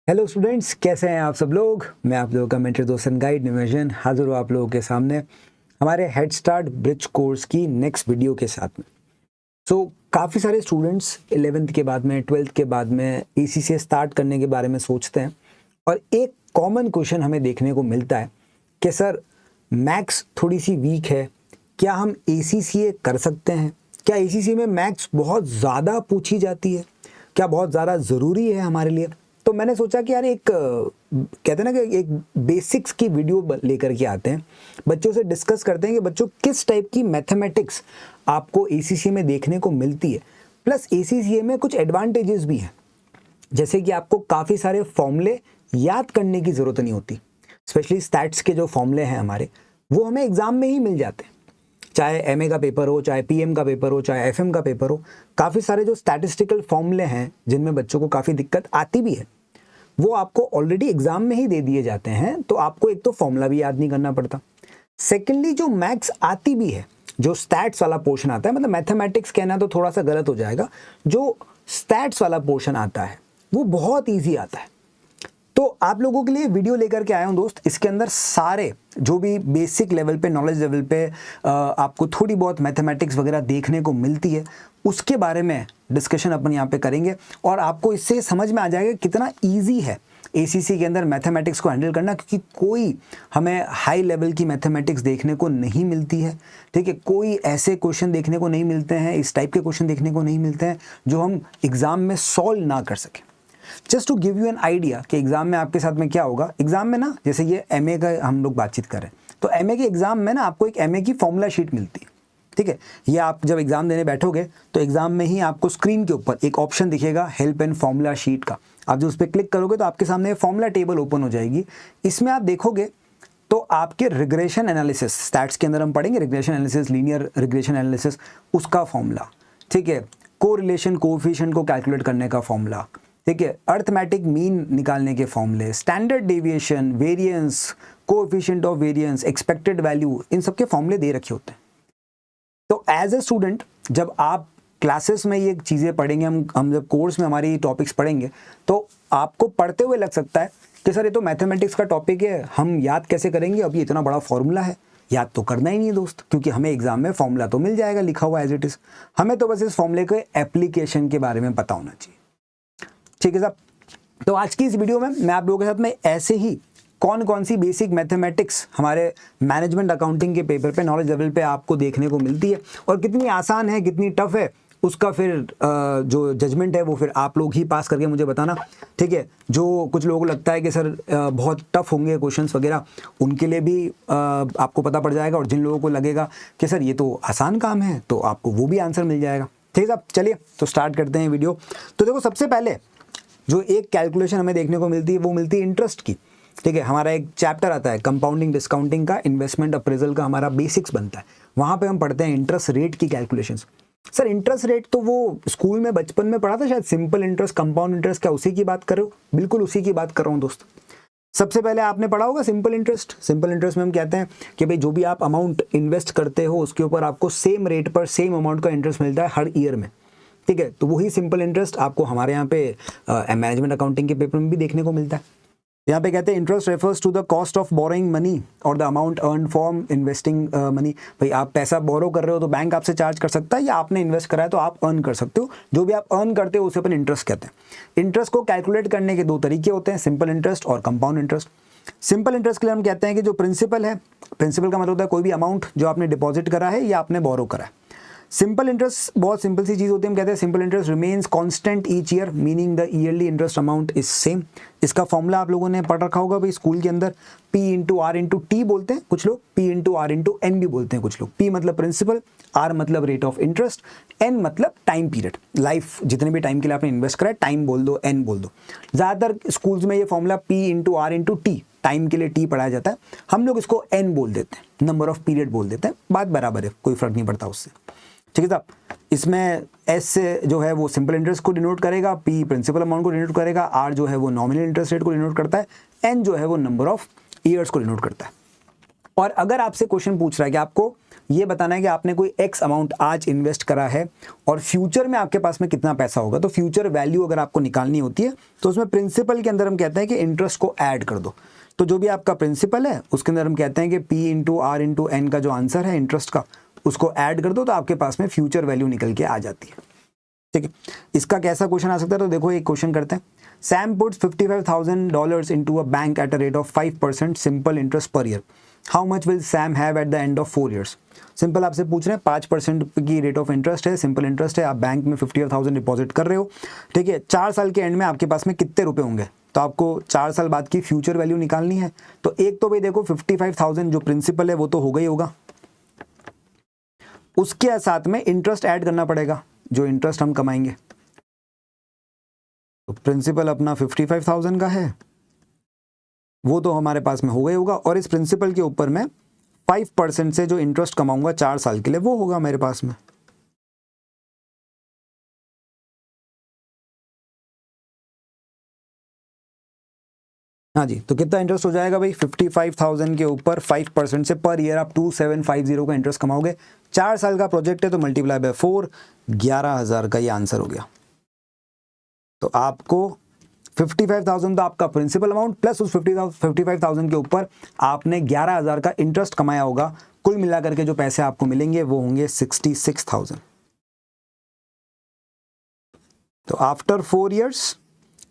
Hello students, कैसे हैं आप सब लोग। मैं आप लोगों का मेंटर दोस्त एंड गाइड निवेशन हाजिर हूँ आप लोगों के सामने हमारे हेड स्टार्ट ब्रिज कोर्स की नेक्स्ट वीडियो के साथ में। काफ़ी सारे स्टूडेंट्स 11th के बाद में 12th के बाद में ACCA स्टार्ट करने के बारे में सोचते हैं और एक कॉमन क्वेश्चन हमें देखने को मिलता है कि सर मैथ्स थोड़ी सी वीक है, क्या हम ACCA कर सकते हैं? क्या ACCA में मैथ्स बहुत ज़्यादा पूछी जाती है? क्या बहुत ज़्यादा ज़रूरी है हमारे लिए? तो मैंने सोचा कि यार एक कहते हैं ना कि एक बेसिक्स की वीडियो लेकर के आते हैं, बच्चों से डिस्कस करते हैं कि बच्चों किस टाइप की मैथमेटिक्स आपको ACCA में देखने को मिलती है। प्लस ACCA में कुछ एडवांटेजेस भी हैं, जैसे कि आपको काफ़ी सारे फॉर्मूले याद करने की ज़रूरत नहीं होती। स्पेशली स्टैट्स के जो फॉर्मूले हैं हमारे, वो हमें एग्ज़ाम में ही मिल जाते हैं। चाहे MA का पेपर हो, चाहे PM का पेपर हो, चाहे FM का पेपर हो, काफ़ी सारे जो स्टैटिस्टिकल फॉर्मूले हैं जिनमें बच्चों को काफ़ी दिक्कत आती भी है, वो आपको ऑलरेडी एग्जाम में ही दे दिए जाते हैं। तो आपको एक तो फॉर्मूला भी याद नहीं करना पड़ता। सेकेंडली, जो मैथ्स आती भी है, जो स्टैट्स वाला पोर्शन आता है, मतलब मैथमेटिक्स कहना तो थोड़ा सा गलत हो जाएगा, जो स्टैट्स वाला पोर्शन आता है वो बहुत ईजी आता है। तो आप लोगों के लिए वीडियो लेकर के आया हूं दोस्त। इसके अंदर सारे जो भी बेसिक लेवल पे, नॉलेज लेवल पे आपको थोड़ी बहुत मैथमेटिक्स वगैरह देखने को मिलती है, उसके बारे में डिस्कशन अपन यहाँ पे करेंगे और आपको इससे समझ में आ जाएगा कितना इजी है ACCA के अंदर मैथमेटिक्स को हैंडल करना, क्योंकि कोई हमें हाई लेवल की मैथमेटिक्स देखने को नहीं मिलती है। ठीक है, कोई ऐसे क्वेश्चन देखने को नहीं मिलते हैं, इस टाइप के क्वेश्चन देखने को नहीं मिलते हैं जो हम एग्जाम में सॉल्व ना कर सकें। Just to give you an idea कि एग्जाम में आपके साथ में क्या होगा। एग्जाम में ना, जैसे ये MA का हम लोग बातचीत करें, तो MA के एग्जाम में ना आपको एक MA की फॉर्मूला शीट मिलती है। ठीक है, ये आप जब एग्जाम देने बैठोगे तो एग्जाम में ही आपको स्क्रीन के ऊपर एक ऑप्शन दिखेगा हेल्प एंड फॉर्मूला शीट का। आप जो उस पर क्लिक करोगे तो आपके सामने फॉर्मूला टेबल ओपन हो जाएगी। इसमें आप देखोगे तो आपके रिग्रेशन एनालिसिस, स्टैट्स के अंदर हम पढ़ेंगे regression analysis, linear regression analysis, उसका फॉर्मूला। ठीक है, कोरिलेशन कोएफिशिएंट को कैलकुलेट करने का फॉर्मूला। ठीक है, अर्थमेटिक मीन निकालने के फॉर्मूले, standard deviation, variance, coefficient of variance, expected value, इन सब के फॉर्मूले दे रखे होते हैं। तो एज ए स्टूडेंट जब आप क्लासेस में ये चीज़ें पढ़ेंगे, हम जब कोर्स में हमारी टॉपिक्स पढ़ेंगे, तो आपको पढ़ते हुए लग सकता है कि सर ये तो मैथमेटिक्स का टॉपिक है, हम याद कैसे करेंगे, अब ये इतना बड़ा फॉर्मूला है, याद तो करना ही नहीं है दोस्त, क्योंकि हमें एग्जाम में फॉर्मूला तो मिल जाएगा लिखा हुआ एज इट इज़। हमें तो बस इस फॉर्मूले के एप्लीकेशन के बारे में पता होना चाहिए। ठीक है साहब, तो आज की इस वीडियो में मैं आप लोगों के साथ में ऐसे ही कौन कौन सी बेसिक मैथमेटिक्स हमारे मैनेजमेंट अकाउंटिंग के पेपर पे, नॉलेज लेवल पे आपको देखने को मिलती है और कितनी आसान है, कितनी टफ है, उसका फिर जो जजमेंट है वो फिर आप लोग ही पास करके मुझे बताना। ठीक है, जो कुछ लोगों को लगता है कि सर बहुत टफ होंगे क्वेश्चंस वगैरह, उनके लिए भी आपको पता पड़ जाएगा, और जिन लोगों को लगेगा कि सर ये तो आसान काम है, तो आपको वो भी आंसर मिल जाएगा। ठीक है साहब, चलिए तो स्टार्ट करते हैं वीडियो। तो देखो, सबसे पहले जो एक कैलकुलेशन हमें देखने को मिलती है वो मिलती है इंटरेस्ट की। ठीक है, हमारा एक चैप्टर आता है कंपाउंडिंग डिस्काउंटिंग का, इन्वेस्टमेंट अप्रेजल का हमारा बेसिक्स बनता है, वहाँ पे हम पढ़ते हैं इंटरेस्ट रेट की कैलकुलेशंस। सर इंटरेस्ट रेट तो वो स्कूल में बचपन में पढ़ा था शायद, सिंपल इंटरेस्ट, कंपाउंड इंटरेस्ट, क्या उसी की बात कर रहे हो? बिल्कुल उसी की बात कर रहा हूँ दोस्त। सबसे पहले आपने पढ़ा होगा सिंपल इंटरेस्ट। सिंपल इंटरेस्ट में हम कहते हैं कि भाई जो भी आप अमाउंट इन्वेस्ट करते हो उसके ऊपर आपको सेम रेट पर सेम अमाउंट का इंटरेस्ट मिलता है हर ईयर में। ठीक है, तो वही सिंपल इंटरेस्ट आपको हमारे यहाँ पे मैनेजमेंट अकाउंटिंग के पेपर में भी देखने को मिलता है। यहाँ पे कहते हैं interest refers to the cost of borrowing money और the amount earn from investing money. भाई आप पैसा बोरो कर रहे हो तो बैंक आपसे चार्ज कर सकता है, या आपने इन्वेस्ट करा है तो आप अर्न कर सकते हो। जो भी आप अर्न करते हो उसे अपन इंटरेस्ट कहते हैं। इंटरेस्ट को कैलकुलेट करने के दो तरीके होते हैं, सिंपल इंटरेस्ट और कंपाउंड इंटरेस्ट। सिंपल इंटरेस्ट के लिए हम कहते हैं कि जो प्रिंसिपल है, प्रिंसिपल का मतलब होता है कोई भी अमाउंट जो आपने डिपॉजिट करा है या आपने बोरो करा है। सिंपल इंटरेस्ट बहुत सिंपल सी चीज़ होती है, हम कहते हैं simple interest remains constant each year, meaning the yearly interest amount is same. इसका फॉर्मूला आप लोगों ने पढ़ रखा होगा भाई स्कूल के अंदर, P into R into T बोलते हैं कुछ लोग, P into R into N भी बोलते हैं कुछ लोग। P मतलब प्रिंसिपल, R मतलब रेट ऑफ इंटरेस्ट, N मतलब टाइम पीरियड, लाइफ जितने भी टाइम के लिए आपने इन्वेस्ट करा है, टाइम बोल दो, N बोल दो। ज़्यादातर स्कूल्स में ये formula P into R into T, time के लिए T पढ़ाया जाता है, हम लोग इसको N बोल देते हैं, नंबर ऑफ पीरियड बोल देते हैं, बात बराबर है, कोई फर्क नहीं पड़ता उससे। ठीक है साहब, इसमें S से जो है वो सिंपल इंटरेस्ट को डिनोट करेगा, P प्रिंसिपल अमाउंट को डिनोट करेगा, R जो है वो नॉमिनल इंटरेस्ट रेट को डिनोट करता है, N जो है वो नंबर ऑफ ईयर्स को डिनोट करता है। और अगर आपसे क्वेश्चन पूछ रहा है कि आपको ये बताना है कि आपने कोई एक्स अमाउंट आज इन्वेस्ट करा है और फ्यूचर में आपके पास में कितना पैसा होगा। तो फ्यूचर वैल्यू अगर आपको निकालनी होती है तो उसमें प्रिंसिपल के अंदर हम कहते हैं कि इंटरेस्ट को ऐड कर दो। तो जो भी आपका प्रिंसिपल है उसके अंदर हम कहते हैं कि P into R into N का जो आंसर है इंटरेस्ट का, उसको ऐड कर दो तो आपके पास में फ्यूचर वैल्यू निकल के आ जाती है। ठीक है, इसका कैसा क्वेश्चन आ सकता है? तो देखो एक क्वेश्चन करते हैं। Sam puts $55,000 into a bank at a rate of 5% simple interest per year. How much will Sam have at the end of 4 years? Simple आपसे पूछ रहे हैं, 5% की रेट ऑफ इंटरेस्ट है, सिंपल इंटरेस्ट है, आप बैंक में 55,000 डिपॉजिट कर रहे हो। ठीक है, 4 साल के एंड में आपके पास में कितने रुपए होंगे? तो आपको 4 साल बाद की फ्यूचर वैल्यू निकालनी है। तो एक तो भाई देखो 55,000 जो प्रिंसिपल है वो तो होगा ही होगा, उसके साथ में इंटरेस्ट ऐड करना पड़ेगा जो इंटरेस्ट हम कमाएंगे। तो प्रिंसिपल अपना 55,000 का है, वो तो हमारे पास में होगा ही होगा, और इस प्रिंसिपल के ऊपर मैं 5% से जो इंटरेस्ट कमाऊंगा 4 साल के लिए वो होगा मेरे पास में। हाँ जी, तो कितना इंटरेस्ट हो जाएगा भाई? 55,000 के ऊपर 5% से पर ईयर आप 2750 का इंटरेस्ट कमाओगे। 4 साल का प्रोजेक्ट है तो मल्टीप्लाई बाय 4, 11,000 का ये आंसर हो गया। तो आपको 55,000 तो आपका प्रिंसिपल अमाउंट प्लस उस 55,000 के ऊपर आपने 11,000 का इंटरेस्ट कमाया होगा। कुल मिलाकर के जो पैसे आपको मिलेंगे वो होंगे 66,000। तो आफ्टर 4 years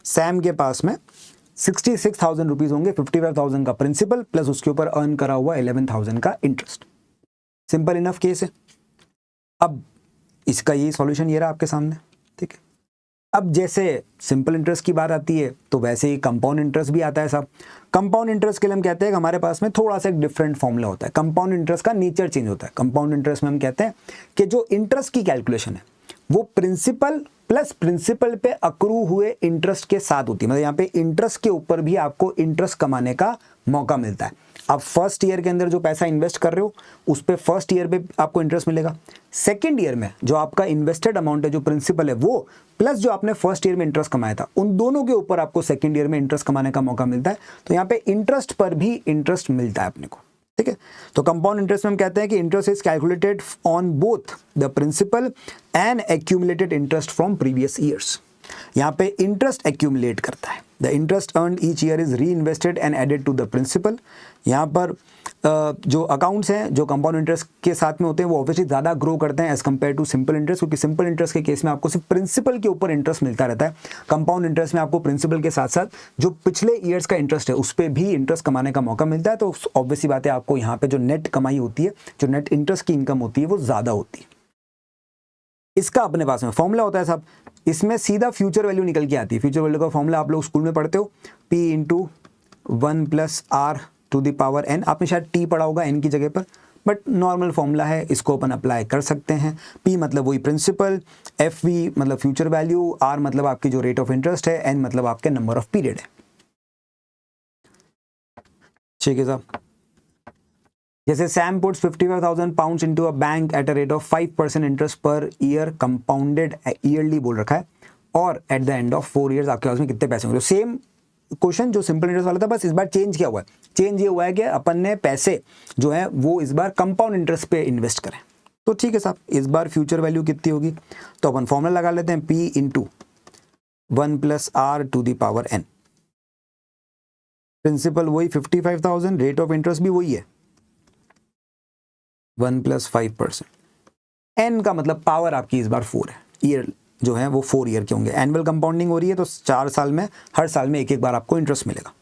सैम के पास में 66,000 रुपीज होंगे। 55,000 का प्रिंसिपल प्लस उसके ऊपर अर्न करा हुआ 11,000 का इंटरेस्ट। सिंपल इनफ केस है। अब इसका ये सॉल्यूशन ये रहा आपके सामने। ठीक है, अब जैसे सिंपल इंटरेस्ट की बात आती है तो वैसे ही कंपाउंड इंटरेस्ट भी आता है साहब। कंपाउंड इंटरेस्ट के लिए हम कहते हैं कि हमारे पास में थोड़ा सा एक डिफरेंट फॉर्मूला होता है। कंपाउंड इंटरेस्ट का नेचर चेंज होता है। कंपाउंड इंटरेस्ट में हम कहते हैं कि जो इंटरेस्ट की कैलकुलेशन है वो प्रिंसिपल प्लस प्रिंसिपल पे अक्रू हुए इंटरेस्ट के साथ होती है। मतलब यहाँ पे इंटरेस्ट के ऊपर भी आपको इंटरेस्ट कमाने का मौका मिलता है। आप फर्स्ट ईयर के अंदर जो पैसा इन्वेस्ट कर रहे हो उस पे फर्स्ट ईयर पे आपको इंटरेस्ट मिलेगा। सेकंड ईयर में जो आपका इन्वेस्टेड अमाउंट है जो प्रिंसिपल है वो प्लस जो आपने फर्स्ट ईयर में इंटरेस्ट कमाया था उन दोनों के ऊपर आपको सेकंड ईयर में इंटरेस्ट कमाने का मौका मिलता है। तो यहाँ पे इंटरेस्ट पर भी इंटरेस्ट मिलता है अपने को। ठीक है, तो कंपाउंड इंटरेस्ट में हम कहते हैं कि interest is calculated on both the principal and accumulated interest from previous years. यहाँ पे इंटरेस्ट एक्यूमुलेट करता है। The interest earned each year is reinvested and added to the principal. यहाँ पर जो अकाउंट्स हैं जो कंपाउंड इंटरेस्ट के साथ में होते हैं वो ऑब्वियसली ज़्यादा ग्रो करते हैं as compare to simple interest, क्योंकि सिंपल इंटरेस्ट के केस में आपको सिर्फ प्रिंसिपल के ऊपर इंटरेस्ट मिलता रहता है। कंपाउंड इंटरेस्ट में आपको प्रिंसिपल के साथ साथ जो पिछले ईयर्स का इंटरेस्ट है उस पर भी इंटरेस्ट कमाने का मौका मिलता है। तो ऑब्वियसली बात है आपको यहाँ पे जो नेट कमाई होती है, जो नेट इंटरेस्ट की इनकम होती है वो ज़्यादा होती है। इसका अपने पास में फॉर्मूला होता है साहब, इसमें सीधा फ्यूचर वैल्यू निकल के आती है। फ्यूचर वैल्यू का फॉर्मूला आप लोग स्कूल में पढ़ते हो, P into 1 + R to the power n। आपने शायद T पढ़ा होगा n की जगह पर, बट नॉर्मल फॉर्मूला है, इसको अपन अप्लाई कर सकते हैं। P मतलब वही प्रिंसिपल, FV मतलब फ्यूचर वैल्यू, R मतलब आपकी जो रेट ऑफ इंटरेस्ट है, n मतलब आपके नंबर ऑफ पीरियड है। ठीक है साहब, जैसे Sam puts 55,000 pounds into a bank at a rate of 5% interest per year compounded yearly बोल रखा है, और at the end of 4 years आपके पास में कितने पैसे होंगे। सेम क्वेश्चन जो सिंपल इंटरेस्ट वाला था, बस इस बार चेंज क्या हुआ है? चेंज ये हुआ है कि अपन ने पैसे जो है वो इस बार कंपाउंड इंटरेस्ट पे इन्वेस्ट करें। तो ठीक है साहब, इस बार फ्यूचर वैल्यू कितनी होगी? तो अपन फॉर्मूला लगा लेते हैं, P into 1 + R to the power n। Principal वही 55,000, रेट ऑफ इंटरेस्ट भी वही है 1 + 5%। n का मतलब पावर आपकी इस बार 4 है। ईयर जो है वो 4 ईयर के होंगे। एनुअल कंपाउंडिंग हो रही है तो 4 साल में हर साल में एक एक बार आपको इंटरेस्ट मिलेगा।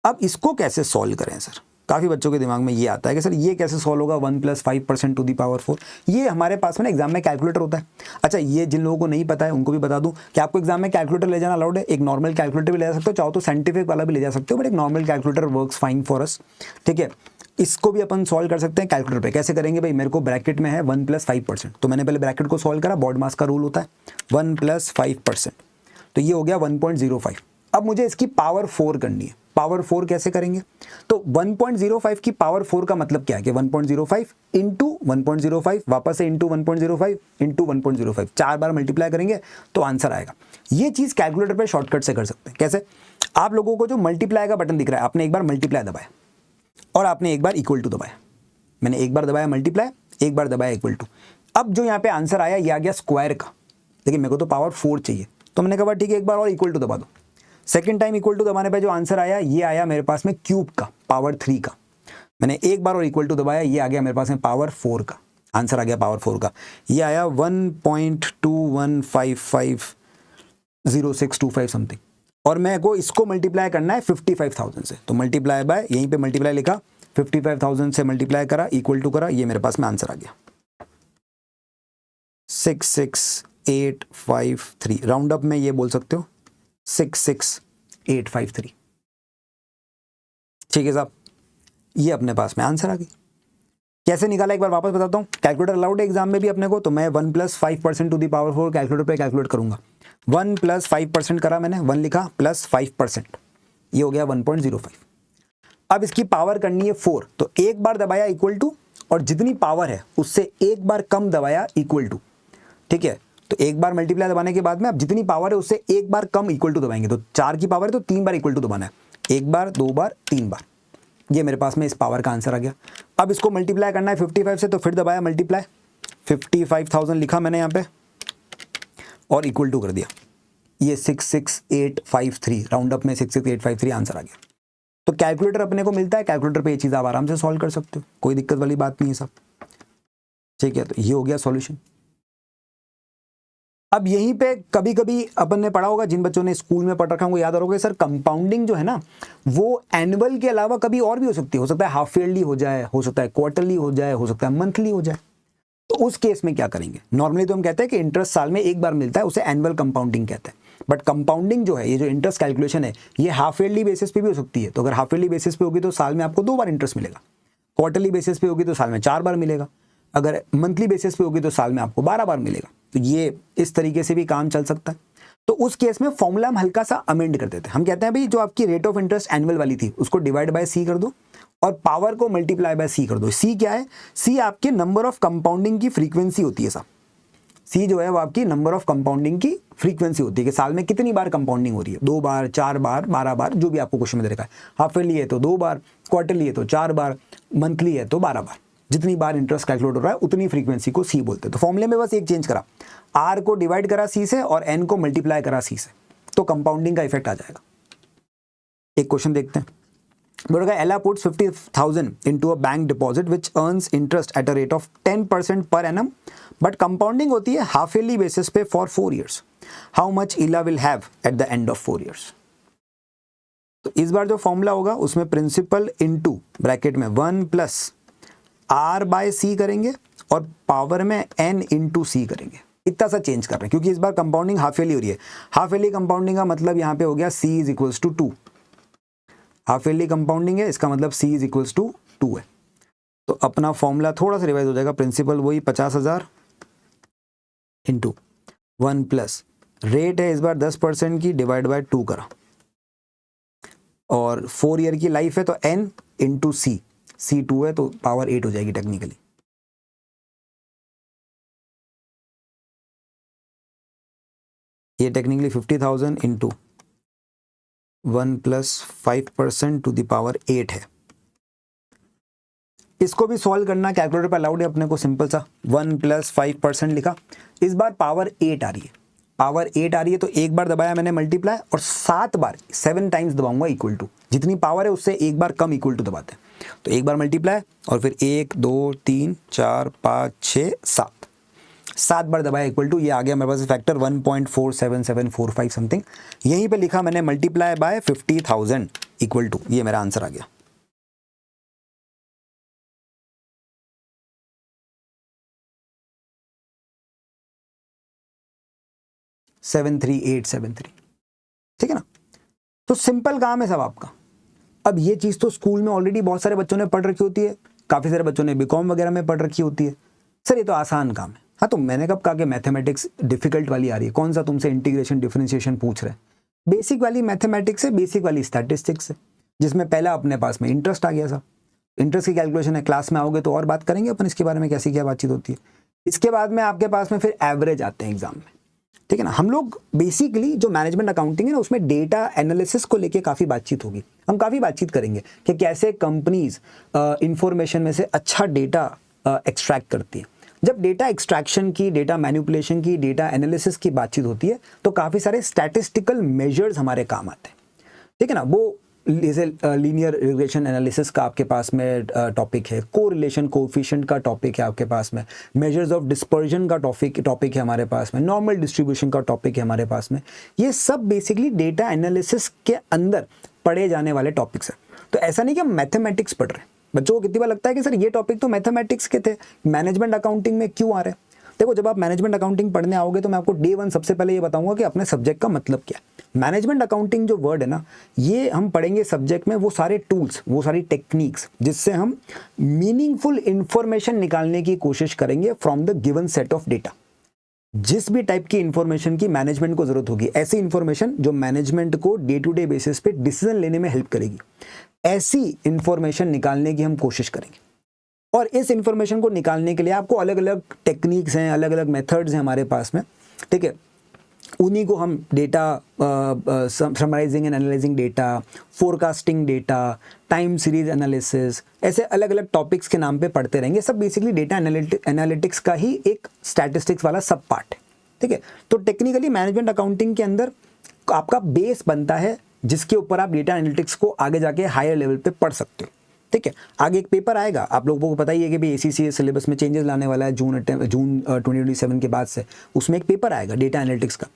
अब इसको कैसे सॉल्व करें सर? काफ़ी बच्चों के दिमाग में ये आता है कि सर ये कैसे सॉल्व होगा 1 + 5% टू द पावर 4। ये हमारे पास में ना एग्जाम में कैलकुलेटर होता है। अच्छा, ये जिन लोगों को नहीं पता है उनको भी बता दूं कि आपको एग्जाम में कैलकुलेटर ले जाना अलाउड है। एक नॉर्मल कैलकुलेटर भी ले जा सकते हो, चाहो तो साइंटिफिक वाला भी ले जा सकते हो, बट एक normal calculator works fine for us. ठीक है, इसको भी अपन सॉल्व कर सकते हैं कैलकुलेटर पे। कैसे करेंगे भाई? मेरे को ब्रैकेट में है 1 + 5%, तो मैंने पहले ब्रैकेट को सॉल्व करा, बॉड मास का रूल होता है 1 + 5%, तो ये हो गया 1.05। अब मुझे इसकी पावर 4 करनी है। पावर 4 कैसे करेंगे? तो 1.05 की पावर 4 का मतलब क्या है कि 1.05 इंटू 1.05, वापस से इंटू 1.05 इंटू 1.05, 4 बार मल्टीप्लाई करेंगे तो आंसर आएगा। ये चीज़ कैलकुलेटर पे शॉर्टकट से कर सकते हैं। कैसे? आप लोगों को जो मल्टीप्लाई का बटन दिख रहा है, आपने एक बार मल्टीप्लाई दबाया और आपने एक बार इक्वल टू दबाया। मैंने एक बार दबाया मल्टीप्लाई, एक बार दबाया इक्वल टू। अब जो यहाँ पे आंसर आया ये आ गया स्क्वायर का, लेकिन मेरे को तो पावर 4 चाहिए, तो मैंने कहा ठीक है एक बार और इक्वल टू दबा दो। सेकंड टाइम इक्वल टू दबाने पे जो आंसर आया ये आया मेरे पास में क्यूब का, पावर 3 का। मैंने एक बार और इक्वल टू दबाया, ये आ गया मेरे पास में पावर 4 का, आंसर आ गया पावर 4 का। ये आया 1.21550625 समथिंग, और मैं को इसको मल्टीप्लाई करना है 55,000 से, तो मल्टीप्लाई बाय, यहीं पे मल्टीप्लाई लिखा, 55,000 से मल्टीप्लाई करा, इक्वल टू करा, ये मेरे पास में आंसर आ गया 66853। राउंड अप में ये बोल सकते हो 66853। ठीक है साहब, ये अपने पास में आंसर आ गई। कैसे निकाला एक बार वापस बताता हूँ। कैलकुलेटर अलाउड है एग्जाम में भी अपने को, तो मैं 1 + 5% टू दी पावर 4 कैलकुलेटर पे कैलकुलेट करूंगा। 1 + 5% करा मैंने, 1 लिखा प्लस 5%, ये हो गया 1.05। अब इसकी पावर करनी है 4, तो एक बार दबाया इक्वल टू, और जितनी पावर है उससे एक बार कम दबाया इक्वल टू। ठीक है, तो एक बार मल्टीप्लाई दबाने के बाद में अब जितनी पावर है उससे एक बार कम इक्वल टू दबाएंगे, तो 4 की पावर है तो 3 बार इक्वल टू दबाना है, एक बार, 2 बार, 3 बार। ये मेरे पास में इस पावर का आंसर आ गया। अब इसको मल्टीप्लाई करना है 55 से, तो फिर दबाया मल्टीप्लाई, 55,000 लिखा मैंने यहाँ पे और इक्वल टू कर दिया, ये 66853, राउंड अप में 66853 आंसर आ गया। तो कैलकुलेटर अपने को मिलता है, कैलकुलेटर पे ये चीज़ आप आराम से सॉल्व कर सकते हो, कोई दिक्कत वाली बात नहीं है सब। ठीक है, तो ये हो गया सॉल्यूशन। अब यहीं पे कभी कभी अपन ने पढ़ा होगा, जिन बच्चों ने स्कूल में पढ़ रखा है वो याद रखोगे, सर कंपाउंडिंग जो है ना वो एनुअल के अलावा कभी और भी हो सकता है हाफ ईयरली हो जाए, हो सकता है क्वार्टरली हो जाए, हो सकता है मंथली हो जाए। तो उस केस में क्या करेंगे, नॉर्मली तो हम कहते हैं कि इंटरेस्ट साल में एक बार मिलता है, उसे एनुअल कंपाउंडिंग कहते हैं। बट कंपाउंडिंग जो है, ये जो इंटरेस्ट कैलकुलेशन है, ये हाफ ईयरली बेसिस पे भी हो सकती है। तो अगर हाफ ईयरली बेसिस पे होगी तो साल में आपको 2 बार इंटरेस्ट मिलेगा, क्वार्टरली बेसिस पे होगी तो साल में 4 बार मिलेगा, अगर मंथली बेसिस पे होगी तो साल में आपको 12 बार मिलेगा। तो ये इस तरीके से भी काम चल सकता है। तो उस केस में फॉर्मूला हम हल्का सा अमेंड कर देते हैं, हम कहते हैं भाई जो आपकी रेट ऑफ इंटरेस्ट एनुअल वाली थी उसको डिवाइड बाय सी कर दो और पावर को मल्टीप्लाई बाय सी कर दो। सी क्या है, सी आपके नंबर ऑफ कंपाउंडिंग की फ्रीक्वेंसी होती है साहब। सी जो है वो आपकी नंबर ऑफ कंपाउंडिंग की फ्रीक्वेंसी होती है कि साल में कितनी बार कंपाउंडिंग हो रही है, 2 बार, 4 बार, 12 बार, जो भी आपको क्वेश्चन में दे रखा है। हाफ ईयरली है तो 2 बार, क्वार्टरली है तो 4 बार, मंथली है तो 12 बार। जितनी बार इंटरेस्ट कैलकुलेट हो रहा है उतनी फ्रीक्वेंसी को सी बोलते हैं। तो फॉर्मूले में बस एक चेंज करा, आर को डिवाइड करा सी से और एन को मल्टीप्लाई करा सी से, तो कंपाउंडिंग का इफेक्ट आ जाएगा। एक क्वेश्चन देखते हैं। बोलेगा एला puts 50,000 into a bank deposit which earns interest at a rate of 10% per annum, but compounding होती है हाफ ईयरली बेसिस पे फॉर 4 years। हाउ मच इला will have at the end of 4 years। तो इस बार जो फॉर्मूला होगा उसमें principal into bracket में 1 + आर बाय सी करेंगे और पावर में एन इंटू सी करेंगे। इतना सा चेंज कर रहे हैं क्योंकि इस बार कंपाउंडिंग हाफ ईयरली हो रही है। हाफ ईयरली कंपाउंडिंग का मतलब यहाँ पे हो गया C = 2। हाफ ईयरली कंपाउंडिंग है, इसका मतलब C = 2 है। तो अपना फॉर्मूला थोड़ा सा रिवाइज हो जाएगा। प्रिंसिपल वही 50,000 इंटू 1 + रेट है इस बार 10% की, डिवाइड बाय 2 करा, और 4 ईयर की लाइफ है तो N इंटू C, C 2 है तो पावर 8 हो जाएगी टेक्निकली। ये technically 50,000 into 1 + 5% to the power 8 है। इसको भी सॉल्व करना कैलकुलेटर पर अलाउड है अपने को, सिंपल सा 1 + 5% लिखा। इस बार पावर 8 आ रही है, पावर 8 आ रही है तो एक बार दबाया मैंने मल्टीप्लाई और 7 बार 7 टाइम्स दबाऊंगा इक्वल टू, जितनी पावर है उससे एक बार कम इक्वल टू दबाते हैं। तो एक बार मल्टीप्लाई और फिर 1 2 3 4 5 6 7 बार दबाया इक्वल टू, ये आ गया मेरे पास फैक्टर 1.47745 समथिंग। यहीं पे लिखा मैंने मल्टीप्लाई बाय 50,000 इक्वल टू, ये मेरा आंसर आ गया। $73873, ठीक है ना। तो सिंपल काम है सब आपका। अब ये चीज तो स्कूल में ऑलरेडी बहुत सारे बच्चों ने पढ़ रखी होती है, काफी सारे बच्चों ने बीकॉम वगैरह में पढ़ रखी होती है। सर ये तो आसान काम है। हाँ, तो मैंने कब कहा कि मैथमेटिक्स डिफिकल्ट वाली आ रही है? कौन सा तुमसे इंटीग्रेशन डिफरेंशिएशन पूछ रहे हैं? बेसिक वाली मैथमेटिक्स है, बेसिक वाली स्टैटिस्टिक्स है, जिसमें पहला अपने पास में इंटरेस्ट आ गया। सब इंटरेस्ट की कैलकुलेशन है, क्लास में आओगे तो और बात करेंगे अपन इसके बारे में, कैसी क्या बातचीत होती है। इसके बाद में आपके पास में फिर एवरेज आते हैं एग्जाम में, ठीक है ना। हम लोग बेसिकली जो मैनेजमेंट अकाउंटिंग है ना, उसमें डेटा एनालिसिस को लेके काफ़ी बातचीत होगी। हम काफ़ी बातचीत करेंगे कि कैसे कंपनीज इंफॉर्मेशन में से अच्छा डेटा एक्सट्रैक्ट करती है। जब डेटा एक्सट्रैक्शन की, डेटा मैनिपुलेशन की, डेटा एनालिसिस की बातचीत होती है तो काफ़ी सारे स्टैटिस्टिकल मेजर्स हमारे काम आते हैं, ठीक है ना। वो जैसे लीनियर रिग्रेशन एनालिसिस का आपके पास में टॉपिक है, कोरिलेशन कोएफिशिएंट का टॉपिक है आपके पास में, मेजर्स ऑफ डिस्पर्जन का टॉपिक है हमारे पास में, नॉर्मल डिस्ट्रीब्यूशन का टॉपिक है हमारे पास में। ये सब बेसिकली डेटा एनालिसिस के अंदर पढ़े जाने वाले टॉपिक्स हैं। तो ऐसा नहीं कि हम मैथमेटिक्स पढ़ रहे हैं। बच्चों को कितनी बार लगता है कि सर ये टॉपिक तो मैथमेटिक्स के थे, मैनेजमेंट अकाउंटिंग में क्यों आ रहे हैं? देखो, जब आप मैनेजमेंट अकाउंटिंग पढ़ने आओगे तो मैं आपको डे वन सबसे पहले ये बताऊंगा कि अपने सब्जेक्ट का मतलब क्या है। मैनेजमेंट अकाउंटिंग जो वर्ड है ना, ये हम पढ़ेंगे सब्जेक्ट में वो सारे टूल्स, वो सारी टेक्निक्स जिससे हम मीनिंगफुल इंफॉर्मेशन निकालने की कोशिश करेंगे from the given set of data. जिस भी टाइप की इंफॉर्मेशन की मैनेजमेंट को जरूरत होगी, ऐसी इंफॉर्मेशन जो मैनेजमेंट को डे टू डे बेसिस पे डिसीजन लेने में हेल्प करेगी, ऐसी इंफॉर्मेशन निकालने की हम कोशिश करेंगे। और इस इंफॉर्मेशन को निकालने के लिए आपको अलग अलग टेक्निक्स हैं, अलग अलग मेथड्स हैं हमारे पास में, ठीक है। उन्हीं को हम data summarising and analysing data, forecasting data, time series analysis, ऐसे अलग अलग टॉपिक्स के नाम पे पढ़ते रहेंगे। सब बेसिकली डेटा एनालिटिक्स का ही एक स्टैटिस्टिक्स वाला सब पार्ट है, ठीक है। तो टेक्निकली मैनेजमेंट अकाउंटिंग के अंदर आपका बेस बनता है जिसके ऊपर आप डेटा एनालिटिक्स को आगे जाके हायर लेवल पे पढ़ सकते हो, ठीक है। आगे एक पेपर आएगा, आप लोगों को पता ही है कि भाई ACCA सिलेबस में चेंजेस लाने वाला है जून 2027 के बाद से। उसमें एक पेपर आएगा डेटा एनालिटिक्स का,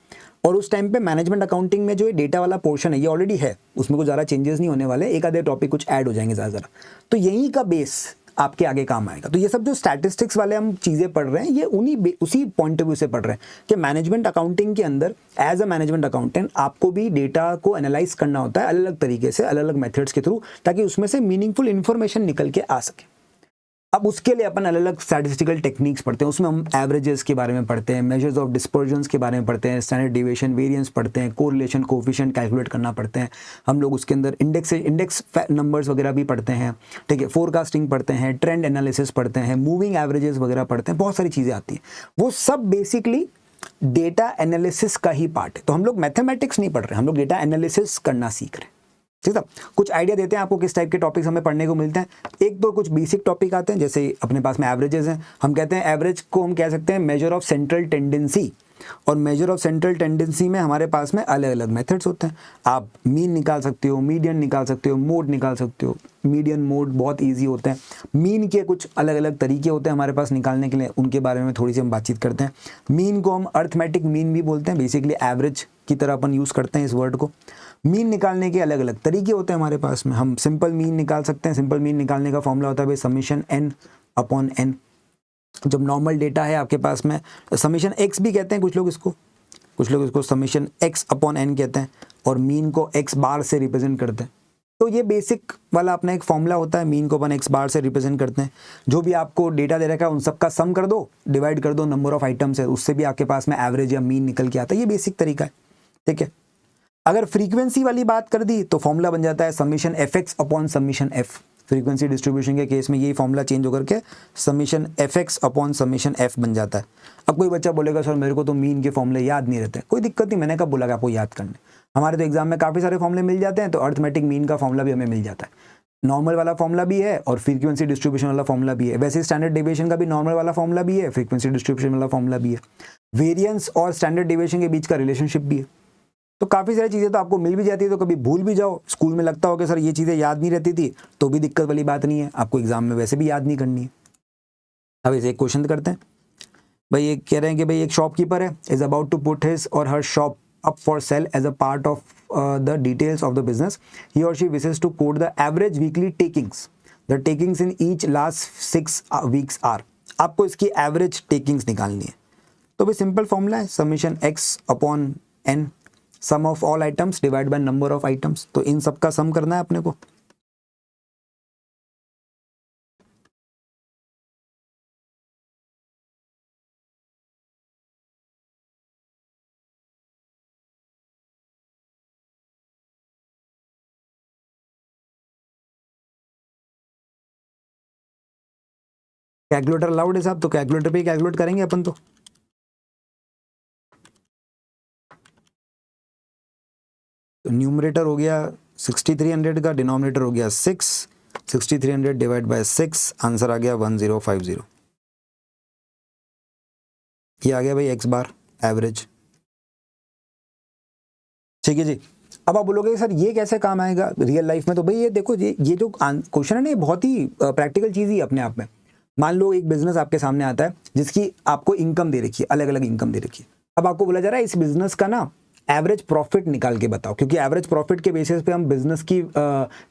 और उस टाइम पे मैनेजमेंट अकाउंटिंग में जो डेटा वाला पोर्शन है ये ऑलरेडी है, उसमें कुछ ज़्यादा चेंजेस नहीं होने वाले, एक आधे टॉपिक कुछ ऐड हो जाएंगे ज़्यादा। तो यहीं का बेस आपके आगे काम आएगा। तो ये सब जो स्टैटिस्टिक्स वाले हम चीज़ें पढ़ रहे हैं, ये उसी पॉइंट ऑफ व्यू से पढ़ रहे हैं कि मैनेजमेंट अकाउंटिंग के अंदर एज अ मैनेजमेंट अकाउंटेंट आपको भी डेटा को एनालाइज करना होता है अलग अलग तरीके से, अलग अलग मेथड्स के थ्रू, ताकि उसमें से मीनिंगफुल इंफॉर्मेशन निकल के आ सके। अब उसके लिए अपन अलग अलग स्टैटिस्टिकल टेक्निक्स पढ़ते हैं। उसमें हम एवरेजेस के बारे में पढ़ते हैं, मेजर्स ऑफ डिस्पर्जन्स के बारे में पढ़ते हैं, स्टैंडर्ड डिविएशन, वेरिएंस पढ़ते हैं, कोरिलेशन कोएफिशिएंट कैलकुलेट करना पढ़ते हैं हम लोग। उसके अंदर इंडेक्स नंबर्स वगैरह भी पढ़ते हैं, ठीक है। फोरकास्टिंग पढ़ते हैं, ट्रेंड एनालिसिस पढ़ते हैं, मूविंग एवरेजेस वगैरह पढ़ते हैं, बहुत सारी चीज़ें आती हैं। वो सब बेसिकली डेटा एनालिसिस का ही पार्ट है। तो हम लोग मैथमेटिक्स नहीं पढ़ रहे हैं, हम लोग डेटा एनालिसिस करना सीख रहे हैं, ठीक है। कुछ आइडिया देते हैं आपको किस टाइप के टॉपिक्स हमें पढ़ने को मिलते हैं। एक तो कुछ बेसिक टॉपिक आते हैं, जैसे अपने पास में एवरेजेस हैं। हम कहते हैं एवरेज को हम कह सकते हैं मेजर ऑफ सेंट्रल टेंडेंसी, और मेजर ऑफ सेंट्रल टेंडेंसी में हमारे पास में अलग अलग मेथड्स होते हैं। आप मीन निकाल सकते हो, मीडियन निकाल सकते हो, मोड निकाल सकते हो। मीडियन मोड बहुत ईजी होते हैं। मीन के कुछ अलग अलग तरीके होते हैं हमारे पास निकालने के लिए, उनके बारे में थोड़ी सी हम बातचीत करते हैं। मीन को हम अर्थमेटिक मीन भी बोलते हैं, बेसिकली एवरेज की तरह अपन यूज़ करते हैं इस वर्ड को। मीन निकालने के अलग अलग तरीके होते हैं हमारे पास में। हम सिंपल मीन निकाल सकते हैं। सिंपल मीन निकालने का फॉर्मूला होता है भाई समीशन n अपॉन n। जब नॉर्मल डेटा है आपके पास में, समीशन x भी कहते हैं कुछ लोग इसको समीशन x अपॉन n कहते हैं, और मीन को x बार से रिप्रेजेंट करते हैं। तो ये बेसिक वाला अपना एक फॉर्मूला होता है, मीन को अपन x बार से रिप्रेजेंट करते हैं। जो भी आपको डेटा दे रखा है उन सबका सम कर दो, डिवाइड कर दो नंबर ऑफ आइटम्स है, उससे भी आपके पास में एवरेज या मीन निकल के आता है। ये बेसिक तरीका है, ठीक है। अगर फ्रीक्वेंसी वाली बात कर दी तो फॉर्मूला बन जाता है summation fx upon summation f। Frequency distribution के केस में यही फॉर्मूला चेंज होकर के summation fx upon summation f बन जाता है। अब कोई बच्चा बोलेगा सर मेरे को तो मीन के फॉर्मूले याद नहीं रहते। कोई दिक्कत नहीं, मैंने कब बोला कि आपको याद करने। हमारे तो एग्जाम में काफ़ी सारे फॉर्मूले मिल जाते हैं, तो अर्थमेटिक मीन का फॉर्मूला भी हमें मिल जाता है। नॉर्मल वाला फॉर्मूला भी है और फ्रीक्वेंसी डिस्ट्रीब्यूशन वाला फॉर्मूला भी है। वैसे स्टैंडर्ड डेविएशन का भी नॉर्मल वाला फॉर्मूला भी है, फ्रीक्वेंसी डिस्ट्रीब्यूशन वाला फॉर्मूला भी है। वेरिएंस और स्टैंडर्ड डेविएशन के बीच का रिलेशनशिप भी है। तो काफ़ी सारी चीज़ें तो आपको मिल भी जाती है। तो कभी भूल भी जाओ, स्कूल में लगता हो कि सर ये चीज़ें याद नहीं रहती थी, तो भी दिक्कत वाली बात नहीं है, आपको एग्जाम में वैसे भी याद नहीं करनी है। अब इसे एक क्वेश्चन करते हैं। भाई ये कह रहे हैं कि भाई एक शॉपकीपर है, is about to put his or her shop up for sale as a part of the details of the business. He or she wishes to quote the average weekly takings. The takings in each last 6 weeks are. आपको इसकी average takings निकालनी है। तो भाई simple formula है summation x upon n, sum of all items divide by number of items. तो इन सब का सम करना है अपने को। कैलकुलेटर अलाउड है साहब, तो कैलकुलेटर पे कैलकुलेट करेंगे अपन। तो न्यूमरेटर हो गया 6300 का, डिनोमिनेटर हो गया 6, 6300 डिवाइड बाय 6, आंसर आ गया 1050। ये आ गया भाई एक्स बार एवरेज, ठीक है जी। अब आप बोलोगे सर ये कैसे काम आएगा रियल लाइफ में, तो भाई ये देखो ये जो क्वेश्चन है ना, ये बहुत ही प्रैक्टिकल चीज़ ही अपने आप में। मान लो एक बिजनेस आपके सामने आता है जिसकी आपको इनकम दे रखी है, अलग अलग इनकम दे रखी है। अब आपको बोला जा रहा है इस बिजनेस का ना एवरेज प्रॉफिट निकाल के बताओ, क्योंकि एवरेज प्रॉफिट के बेसिस पे हम बिजनेस की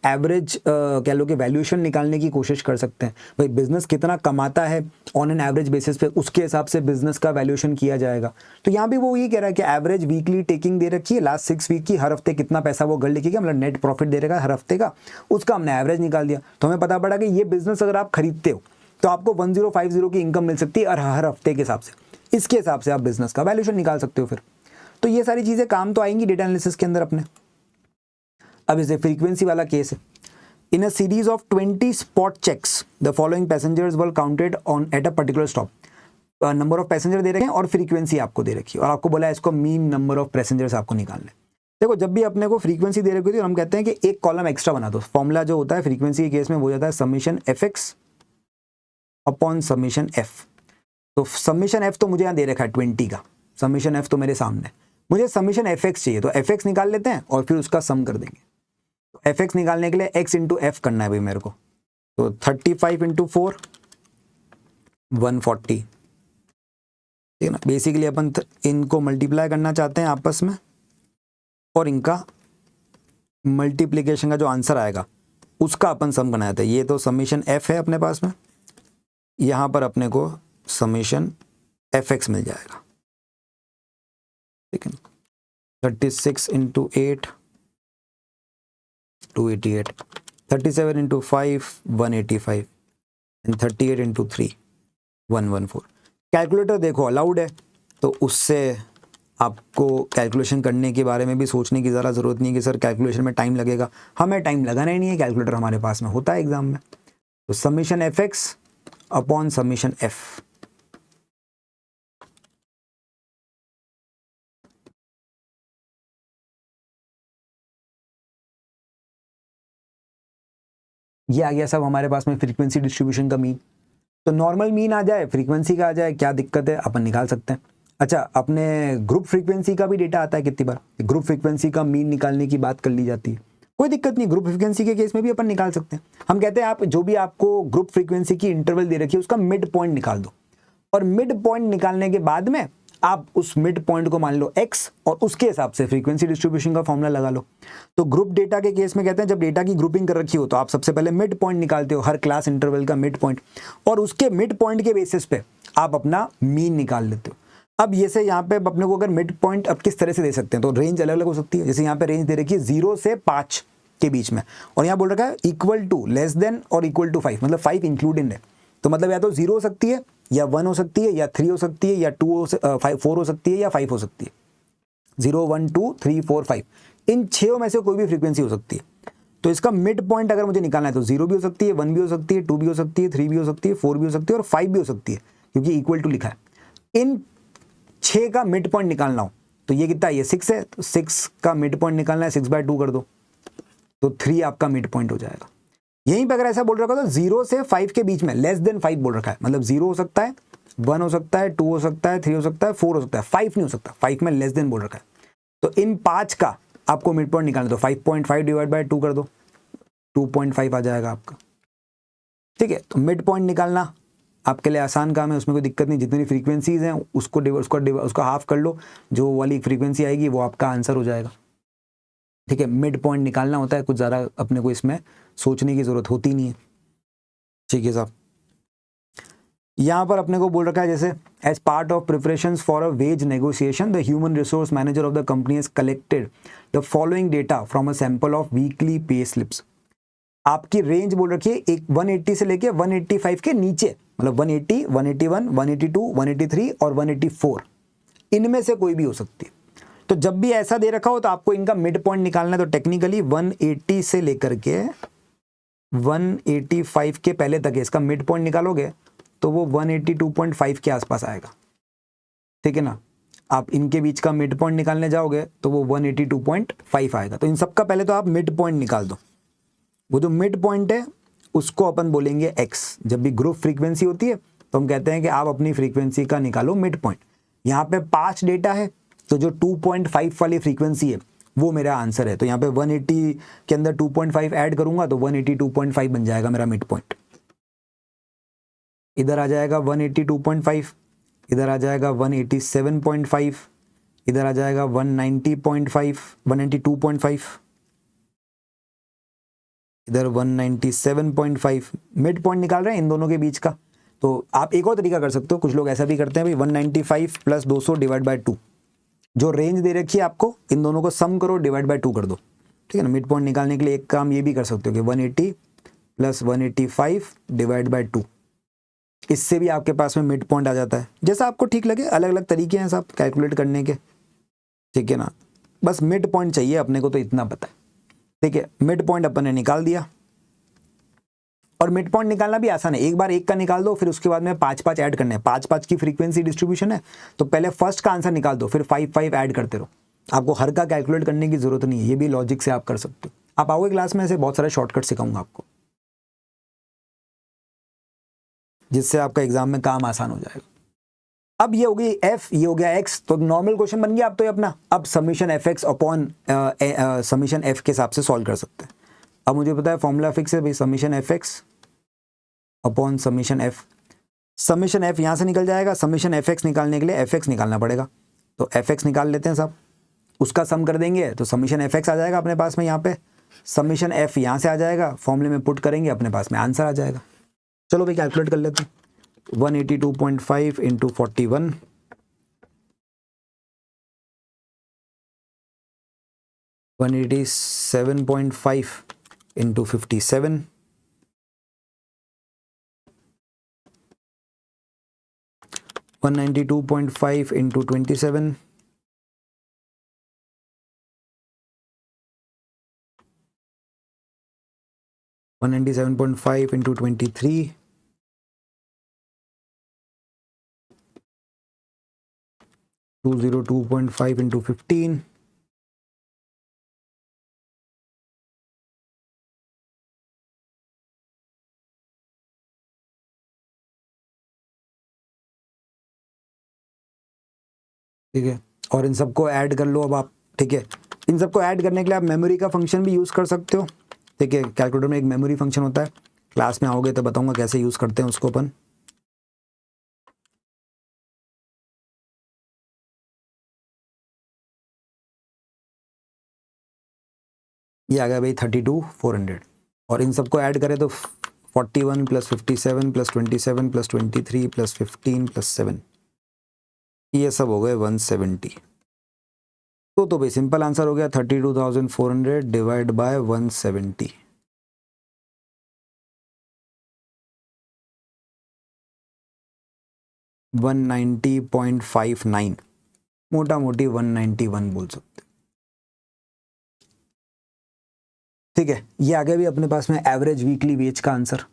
एवरेज कह लो कि वैल्यूएशन निकालने की कोशिश कर सकते हैं। भाई बिजनेस कितना कमाता है ऑन एन एवरेज बेसिस पे, उसके हिसाब से बिजनेस का वैल्यूएशन किया जाएगा। तो यहाँ भी वो ये कह रहा है कि एवरेज वीकली टेकिंग दे रखी है, लास्ट 6 वीक की, हर हफ्ते कितना पैसा वो घर लेके गया, मतलब नेट प्रॉफिट दे रहेगा हर हफ्ते का, उसका हमने एवरेज निकाल दिया। तो हमें पता पड़ा कि ये बिजनेस अगर आप खरीदते हो तो आपको 1050 की इनकम मिल सकती है और हर हफ्ते के हिसाब से, इसके हिसाब से आप बिजनेस का वैल्यूएशन निकाल सकते हो फिर। तो ये सारी चीजें काम तो आएंगी डेटा एनालिसिस के अंदर अपने। अब इसे फ्रीक्वेंसी वाला केस है। In a series of 20 spot checks the following passengers were counted on at a particular stop. Number of passenger दे रखे हैं और फ्रीक्वेंसी आपको दे रखी है, और आपको बोला है इसको मीन नंबर ऑफ पैसेंजर्स आपको निकालना है। देखो जब भी अपने को फ्रीक्वेंसी दे रखी होती है हम कहते हैं कि एक कॉलम एक्स्ट्रा बना दो। फॉर्मूला जो होता है फ्रीक्वेंसी के केस में वो जाता है summation F X upon summation F. तो समीशन एफ तो मुझे यहाँ दे रखा है 20 का, समीशन एफ तो मेरे सामने, मुझे समीशन एफ एक्स चाहिए, तो एफ एक्स निकाल लेते हैं और फिर उसका सम कर देंगे। तो एफ एक्स निकालने के लिए एक्स इंटू एफ करना है भाई मेरे को, तो 35 इंटू 4 140, ठीक है ना। बेसिकली अपन इनको मल्टीप्लाई करना चाहते हैं आपस में, और इनका मल्टीप्लीकेशन का जो आंसर आएगा उसका अपन सम करना चाहते हैं। ये तो समीशन एफ है अपने पास में, यहाँ पर अपने को समीशन एफ एक्स मिल जाएगा, ठीक है। 36 into 8 288, 37 into 5 185 and 38 into 3 114। Calculator देखो अलाउड है, तो उससे आपको कैलकुलेशन करने के बारे में भी सोचने की ज़रा ज़रूरत नहीं है कि सर कैलकुलेशन में टाइम लगेगा। हमें टाइम लगाना ही नहीं है, कैलकुलेटर हमारे पास में होता है एग्जाम में। तो summation F X upon summation F, ये आ गया सब हमारे पास में फ्रीक्वेंसी डिस्ट्रीब्यूशन का मीन। तो नॉर्मल मीन आ जाए, फ्रीक्वेंसी का आ जाए, क्या दिक्कत है, अपन निकाल सकते हैं। अच्छा, अपने ग्रुप फ्रीक्वेंसी का भी डेटा आता है कितनी बार, ग्रुप फ्रीक्वेंसी का मीन निकालने की बात कर ली जाती है, कोई दिक्कत नहीं, ग्रुप फ्रीक्वेंसी के केस में भी अपन निकाल सकते हैं। हम कहते हैं आप जो भी आपको ग्रुप फ्रीक्वेंसी की इंटरवल दे रखी है उसका मिड पॉइंट निकाल दो, और मिड पॉइंट निकालने के बाद में आप उस मिड पॉइंट को मान लो x, और उसके हिसाब से फ्रीक्वेंसी डिस्ट्रीब्यूशन का फॉर्मूला लगा लो। तो ग्रुप डेटा के केस में कहते हैं जब डेटा की ग्रुपिंग कर रखी हो तो आप सबसे पहले मिड पॉइंट निकालते हो, हर क्लास इंटरवल का मिड पॉइंट, और उसके मिड पॉइंट के बेसिस पे आप अपना मीन निकाल लेते हो। अब ये से यहाँ पे अपने को अगर मिड पॉइंट अब किस तरह से दे सकते हैं, तो रेंज अलग अलग हो सकती है। जैसे यहाँ पे रेंज दे रखी है 0 से 5 के बीच में, और यहाँ बोल रखा है इक्वल टू, लेस देन और इक्वल टू 5, मतलब 5 इंक्लूड इन है। तो मतलब या तो 0 हो सकती है, या 1 हो सकती है, या 3 हो सकती है, या 2 हो 4 हो सकती है, या 5 हो सकती है। 0 1 2 3 4 5, इन 6 में से कोई भी फ्रीक्वेंसी हो सकती है। तो इसका मिड पॉइंट अगर मुझे निकालना है तो 0 भी हो सकती है, 1 भी हो सकती है, 2 भी हो सकती है, 3 भी हो सकती है, 4 भी हो सकती है, और 5 भी हो सकती है, क्योंकि इक्वल टू लिखा है। इन 6 का मिड पॉइंट निकालना हो तो ये कितना है, ये 6 है, तो 6 का मिड पॉइंट निकालना है, 6/2 कर दो, तो 3 आपका मिड पॉइंट हो जाएगा। यहीं पे अगर ऐसा बोल रखा तो 0 से 5 के बीच में, लेस देन 5 बोल रखा है, मतलब 0 हो सकता है, 1 हो सकता है, 2 हो सकता है, 3 हो सकता है, 4 हो सकता है, 5 नहीं हो सकता, 5 में लेस देन बोल रखा है। तो इन 5 का आपको मिड पॉइंट निकालना, तो 5.5 डिवाइड बाय 2 कर दो, 2.5 आ जाएगा आपका, ठीक है। तो मिड पॉइंट निकालना आपके लिए आसान काम है, उसमें कोई दिक्कत नहीं। जितनी फ्रीक्वेंसीज हैं उसको हाफ कर लो, जो वाली फ्रीक्वेंसी आएगी वो आपका आंसर हो जाएगा, ठीक है। मिड पॉइंट निकालना होता है, कुछ ज़्यादा अपने को इसमें सोचने की जरूरत होती नहीं है, ठीक है साहब। यहाँ पर अपने को बोल रखा है जैसे as part of preparations for a wage negotiation the human resource manager of the company has collected the following data from a sample of weekly pay slips. आपकी रेंज बोल रखी है 180 से लेके 185 के नीचे, मतलब 180, 181, 182, 183 और 184, इनमें से कोई भी हो सकती है। तो जब भी ऐसा दे रखा हो तो आपको इनका मिड पॉइंट निकालना है। तो टेक्निकली 180 से लेकर के 185 के पहले तक है, इसका मिड पॉइंट निकालोगे तो वो 182.5 के आसपास आएगा, ठीक है ना। आप इनके बीच का मिड पॉइंट निकालने जाओगे तो वो 182.5 आएगा। तो इन सबका पहले तो आप मिड पॉइंट निकाल दो। वो जो मिड पॉइंट है उसको अपन बोलेंगे x। जब भी ग्रुप फ्रीक्वेंसी होती है तो हम कहते हैं कि आप अपनी फ्रीक्वेंसी का निकालो मिड पॉइंट। यहाँ पे 5 डेटा है, तो जो 2.5 वाली फ्रीक्वेंसी है वो मेरा आंसर है। तो यहाँ पे 180 के अंदर 2.5 ऐड करूंगा तो 182.5 बन जाएगा मेरा मिड पॉइंट। इधर आ जाएगा 182.5, इधर आ जाएगा 187.5, इधर आ जाएगा 190.5, 192.5, इधर 197.5। मिड पॉइंट निकाल रहे हैं इन दोनों के बीच का। तो आप एक और तरीका कर सकते हो, कुछ लोग ऐसा भी करते हैं भाई 195 प्लस 200 डिवाइड बाय 2, जो रेंज दे रखी है आपको इन दोनों को सम करो, डिवाइड बाय 2 कर दो, ठीक है ना। मिड पॉइंट निकालने के लिए एक काम ये भी कर सकते हो कि 180 प्लस 185 डिवाइड बाय 2, इससे भी आपके पास में मिड पॉइंट आ जाता है। जैसा आपको ठीक लगे, अलग अलग तरीके हैं सब कैलकुलेट करने के, ठीक है ना। बस मिड पॉइंट चाहिए अपने को, तो इतना पता है, ठीक है। मिड पॉइंट अपन ने निकाल दिया, और मिड पॉइंट निकालना भी आसान है। एक बार एक का निकाल दो, फिर उसके बाद में 5-5 ऐड करने हैं। 5-5 की फ्रीक्वेंसी डिस्ट्रीब्यूशन है, तो पहले फर्स्ट का आंसर निकाल दो, फिर 5-5 ऐड करते रहो। आपको हर का कैलकुलेट करने की जरूरत नहीं है, ये भी लॉजिक से आप कर सकते हो। आप आओगे क्लास में, ऐसे बहुत सारे शॉर्टकट सिखाऊंगा आपको, जिससे आपका एग्जाम में काम आसान हो जाएगा। अब ये हो गई एफ, ये हो गया एक्स, तो नॉर्मल क्वेश्चन बन गया अब तो ये अपना। अब summation F X upon summation F के हिसाब से सॉल्व कर सकते हैं। अब मुझे पता है फॉर्मूला फिक्स है भाई, summation F X upon summation F. Summation F यहाँ से निकल जाएगा, समीशन एफ एक्स निकालने के लिए एफ एक्स निकालना पड़ेगा, तो एफ एक्स निकाल लेते हैं सब, उसका सम कर देंगे तो समीशन एफ एक्स आ जाएगा अपने पास में। यहाँ पे समीशन एफ यहाँ से आ जाएगा, फॉर्मूले में पुट करेंगे, अपने पास में आंसर आ जाएगा। चलो भाई कैलकुलेट कर लेते हैं। 182.5 into 41, 187.5 into 57, 192.5 into 27, 197.5 into 23, 202.5 into 15, ठीक है। और इन सबको ऐड कर लो अब आप, ठीक है। इन सबको ऐड करने के लिए आप मेमोरी का फंक्शन भी यूज़ कर सकते हो, ठीक है। कैलकुलेटर में एक मेमोरी फंक्शन होता है, क्लास में आओगे तो बताऊंगा कैसे यूज़ करते हैं उसको अपन। ये आ गया भाई 32,400, और इन सबको ऐड करें तो 41 plus 57 plus 27 plus 23 plus 15 plus 7, ये सब हो गए 170। तो भाई सिंपल आंसर हो गया 32,400 डिवाइड बाय 170। वन 190.59, मोटा मोटी 191 बोल सकते, ठीक है। ये आ गया भी अपने पास में एवरेज वीकली वेज का आंसर।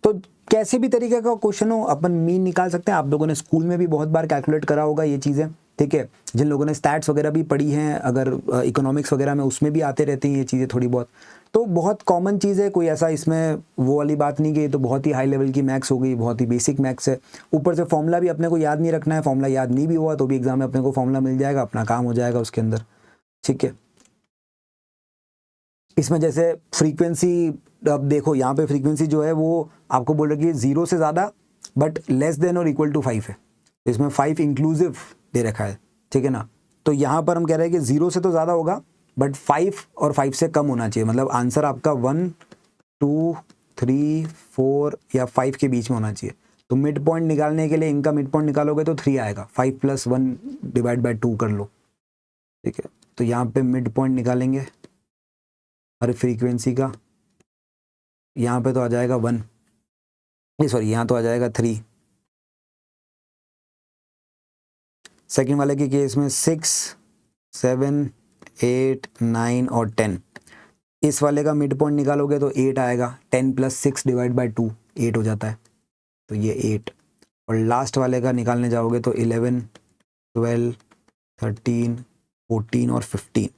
तो कैसे भी तरीके का क्वेश्चन हो अपन मीन निकाल सकते हैं। आप लोगों ने स्कूल में भी बहुत बार कैलकुलेट करा होगा ये चीज़ें, ठीक है। जिन लोगों ने स्टैट्स वगैरह भी पढ़ी हैं, अगर इकोनॉमिक्स वगैरह में, उसमें भी आते रहती हैं ये चीज़ें थोड़ी बहुत, तो बहुत कॉमन चीज़ है। कोई ऐसा इसमें वो वाली बात नहीं कि ये तो बहुत ही हाई लेवल की मैथ्स हो गई, बहुत ही बेसिक मैथ्स है। ऊपर से फॉर्मूला भी अपने को याद नहीं रखना है, फॉर्मूला याद नहीं भी हुआ तो भी एग्जाम में अपने को फॉर्मूला मिल जाएगा, अपना काम हो जाएगा उसके अंदर, ठीक है। इसमें जैसे फ्रीक्वेंसी, अब देखो यहाँ पे फ्रीक्वेंसी जो है वो आपको बोल रही है 0 से ज़्यादा बट लेस देन और इक्वल टू 5 है, इसमें 5 इंक्लूसिव दे रखा है, ठीक है ना। तो यहाँ पर हम कह रहे हैं कि 0 से तो ज़्यादा होगा बट 5 और 5 से कम होना चाहिए, मतलब आंसर आपका 1, 2, 3, 4 या 5 के बीच में होना चाहिए। तो मिड पॉइंट निकालने के लिए इनका मिड पॉइंट निकालोगे तो 3 आएगा, 5 प्लस 1 डिवाइड बाई 2 कर लो, ठीक है। तो यहाँ पे मिड पॉइंट निकालेंगे हर फ्रीक्वेंसी का, यहाँ पे तो आ जाएगा 1, सॉरी यहाँ तो आ जाएगा 3। सेकंड वाले के केस में 6, 7, 8, 9 और 10। इस वाले का मिड पॉइंट निकालोगे तो 8 आएगा, 10 प्लस 6 डिवाइड बाई 2 8 हो जाता है, तो ये 8। और लास्ट वाले का निकालने जाओगे तो 11, 12, 13, 14 और 15।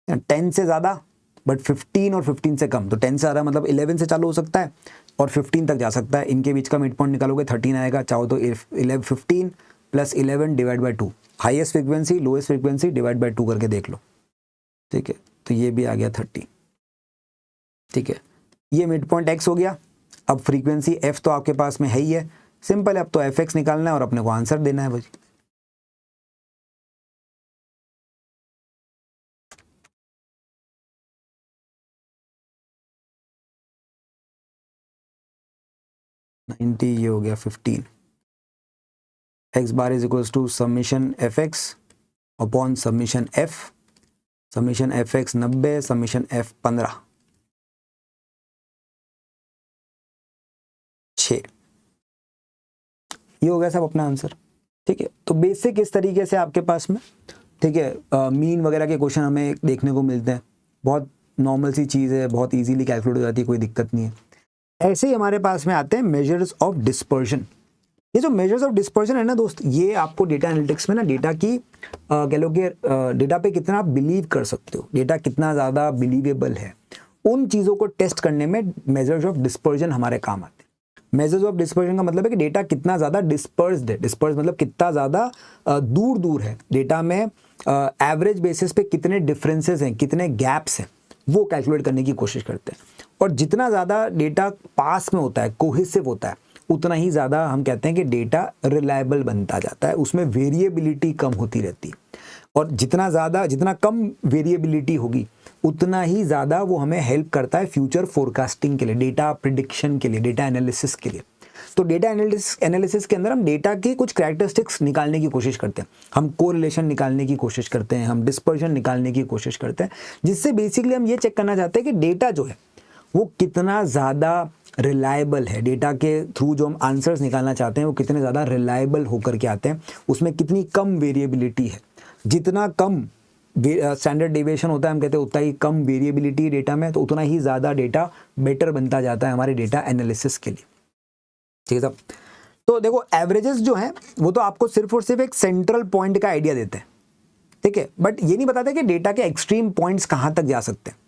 10 से ज़्यादा बट 15 और 15 से कम, तो 10 से ज़्यादा मतलब 11 से चालू हो सकता है और 15 तक जा सकता है। इनके बीच का मिड पॉइंट निकालोगे 13 आएगा, चाहो तो 11 15 plus 11 divide by 2, highest frequency lowest frequency divide by 2 करके देख लो, ठीक है। तो ये भी आ गया 30, ठीक है। ये मिड पॉइंट एक्स हो गया। अब फ्रीक्वेंसी एफ तो आपके पास में है ही है, सिंपल है, अब तो एफ एक्स निकालना है और अपने को आंसर देना है भाई। ये हो गया 15, X bar is equals to summation F X upon summation F 90 summation F 15, 6। ये हो गया सब अपना आंसर, ठीक है। तो बेसिक इस तरीके से आपके पास में, ठीक है, मीन वगैरह के क्वेश्चन हमें देखने को मिलते हैं। बहुत नॉर्मल सी चीज़ है, बहुत इजीली कैलकुलेट हो जाती है, कोई दिक्कत नहीं है। ऐसे ही हमारे पास में आते हैं मेजर्स ऑफ डिस्पर्जन। ये जो मेजर्स ऑफ डिस्पर्जन है ना दोस्त, ये आपको डेटा एनालिटिक्स में ना डेटा की कह लो कि डेटा पे कितना आप बिलीव कर सकते हो, डेटा कितना ज़्यादा बिलीवेबल है, उन चीज़ों को टेस्ट करने में मेजर्स ऑफ डिस्पर्जन हमारे काम आते हैं। मेजर्स ऑफ डिस्पर्जन का मतलब है कि डेटा कितना ज़्यादा डिस्पर्स्ड है, डिस्पर्स मतलब कितना ज़्यादा दूर दूर है डेटा में, एवरेज बेसिस पे कितने डिफरेंसेस हैं, कितने गैप्स हैं, वो कैलकुलेट करने की कोशिश करते हैं। और जितना ज़्यादा डेटा पास में होता है, कोहेसिव होता है, उतना ही ज़्यादा हम कहते हैं कि डेटा रिलायबल बनता जाता है, उसमें वेरिएबिलिटी कम होती रहती है। और जितना कम वेरिएबिलिटी होगी उतना ही ज़्यादा वो हमें हेल्प करता है फ्यूचर फोरकास्टिंग के लिए, डेटा प्रिडिक्शन के लिए, डेटा एनालिसिस के लिए। तो डेटा एनालिसिस के अंदर हम डेटा की कुछ कैरेक्टरिस्टिक्स निकालने की कोशिश करते हैं, हम कोरिलेशन निकालने की कोशिश करते हैं, हम डिस्पर्जन निकालने की कोशिश करते हैं, जिससे बेसिकली हम ये चेक करना चाहते हैं कि डेटा जो है वो कितना ज़्यादा रिलायबल है, डेटा के थ्रू जो हम आंसर्स निकालना चाहते हैं वो कितने ज़्यादा रिलायबल होकर के आते हैं, उसमें कितनी कम वेरिएबिलिटी है। जितना कम स्टैंडर्ड डेविएशन होता है, हम कहते हैं उतना ही कम वेरिएबिलिटी डेटा में, तो उतना ही ज़्यादा डेटा बेटर बनता जाता है हमारे डेटा एनालिसिस के लिए, ठीक है साहब। तो देखो एवरेजेस जो हैं वो तो आपको सिर्फ और सिर्फ एक सेंट्रल पॉइंट का आइडिया देते हैं, ठीक है, बट ये नहीं बताते कि डेटा के एक्सट्रीम पॉइंट्स कहाँ तक जा सकते हैं।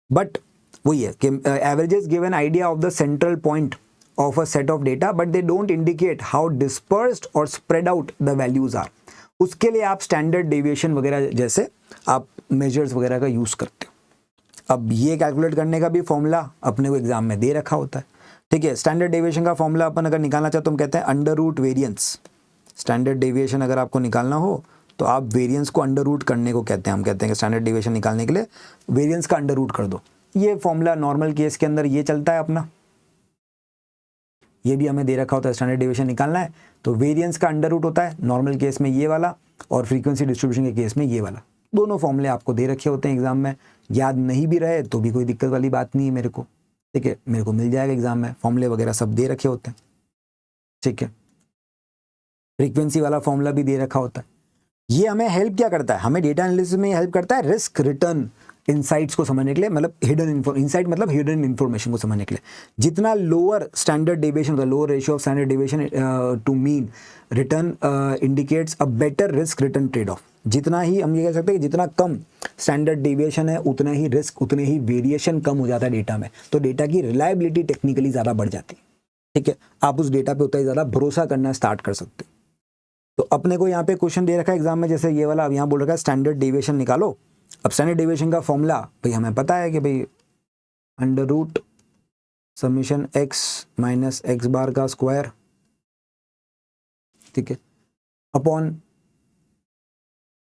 बट वही है कि averages give an idea of the central point of a set of data, but they don't indicate how dispersed or spread out the values are. उसके लिए आप स्टैंडर्ड डेविएशन वगैरह जैसे आप मेजर्स वगैरह का यूज़ करते हो। अब ये कैलकुलेट करने का भी फॉर्मूला अपने को एग्जाम में दे रखा होता है, ठीक है। स्टैंडर्ड डेविएशन का फॉर्मूला अपन अगर निकालना चाहते तो हम कहते हैं under root variance. Standard deviation अगर आपको निकालना हो तो आप वेरियंस को अंडर रूट करने को कहते हैं। हम कहते हैं कि स्टैंडर्ड डेविएशन निकालने के लिए वेरियंस का अंडर रूट कर दो। ये फॉर्मूला नॉर्मल केस के अंदर ये चलता है अपना, ये भी हमें दे रखा होता है। स्टैंडर्ड डेविएशन निकालना है तो वेरियंस का अंडर रूट होता है, नॉर्मल केस में ये वाला और फ्रीक्वेंसी डिस्ट्रीब्यूशन के केस में ये वाला। दोनों फॉर्मूले आपको दे रखे होते हैं एग्जाम में, याद नहीं भी रहे तो भी कोई दिक्कत वाली बात नहीं है मेरे को, ठीक है, मेरे को मिल जाएगा एग्जाम में, फॉर्मूले वगैरह सब दे रखे होते हैं, ठीक है। फ्रीक्वेंसी वाला फॉर्मूला भी दे रखा होता है। ये हमें हेल्प क्या करता है, हमें डेटा एनालिसिस में हेल्प करता है रिस्क रिटर्न इनसाइट्स को समझने के लिए, मतलब इनसाइट मतलब हिडन इन्फॉर्मेशन को समझने के लिए। जितना लोअर स्टैंडर्ड डेविएशन होता है, lower ratio of standard deviation to mean return indicates a better risk return trade off. जितना ही हम ये कह सकते हैं कि जितना कम स्टैंडर्ड डेविएशन है उतना ही रिस्क, उतने ही वेरिएशन कम हो जाता है डेटा में, तो डेटा की रिलायबिलिटी टेक्निकली ज़्यादा बढ़ जाती है, ठीक है। आप उस डेटा पे उतना ही ज़्यादा भरोसा करना स्टार्ट कर सकते हो। तो अपने को यहाँ पे क्वेश्चन दे रखा है एग्जाम में, जैसे ये वाला, अब यहाँ बोल रखा है स्टैंडर्ड डेविएशन निकालो। अब स्टैंडर्ड डेविएशन का फॉर्मूला भाई हमें पता है कि भाई under root summation x minus x bar का स्क्वायर, ठीक है, अपॉन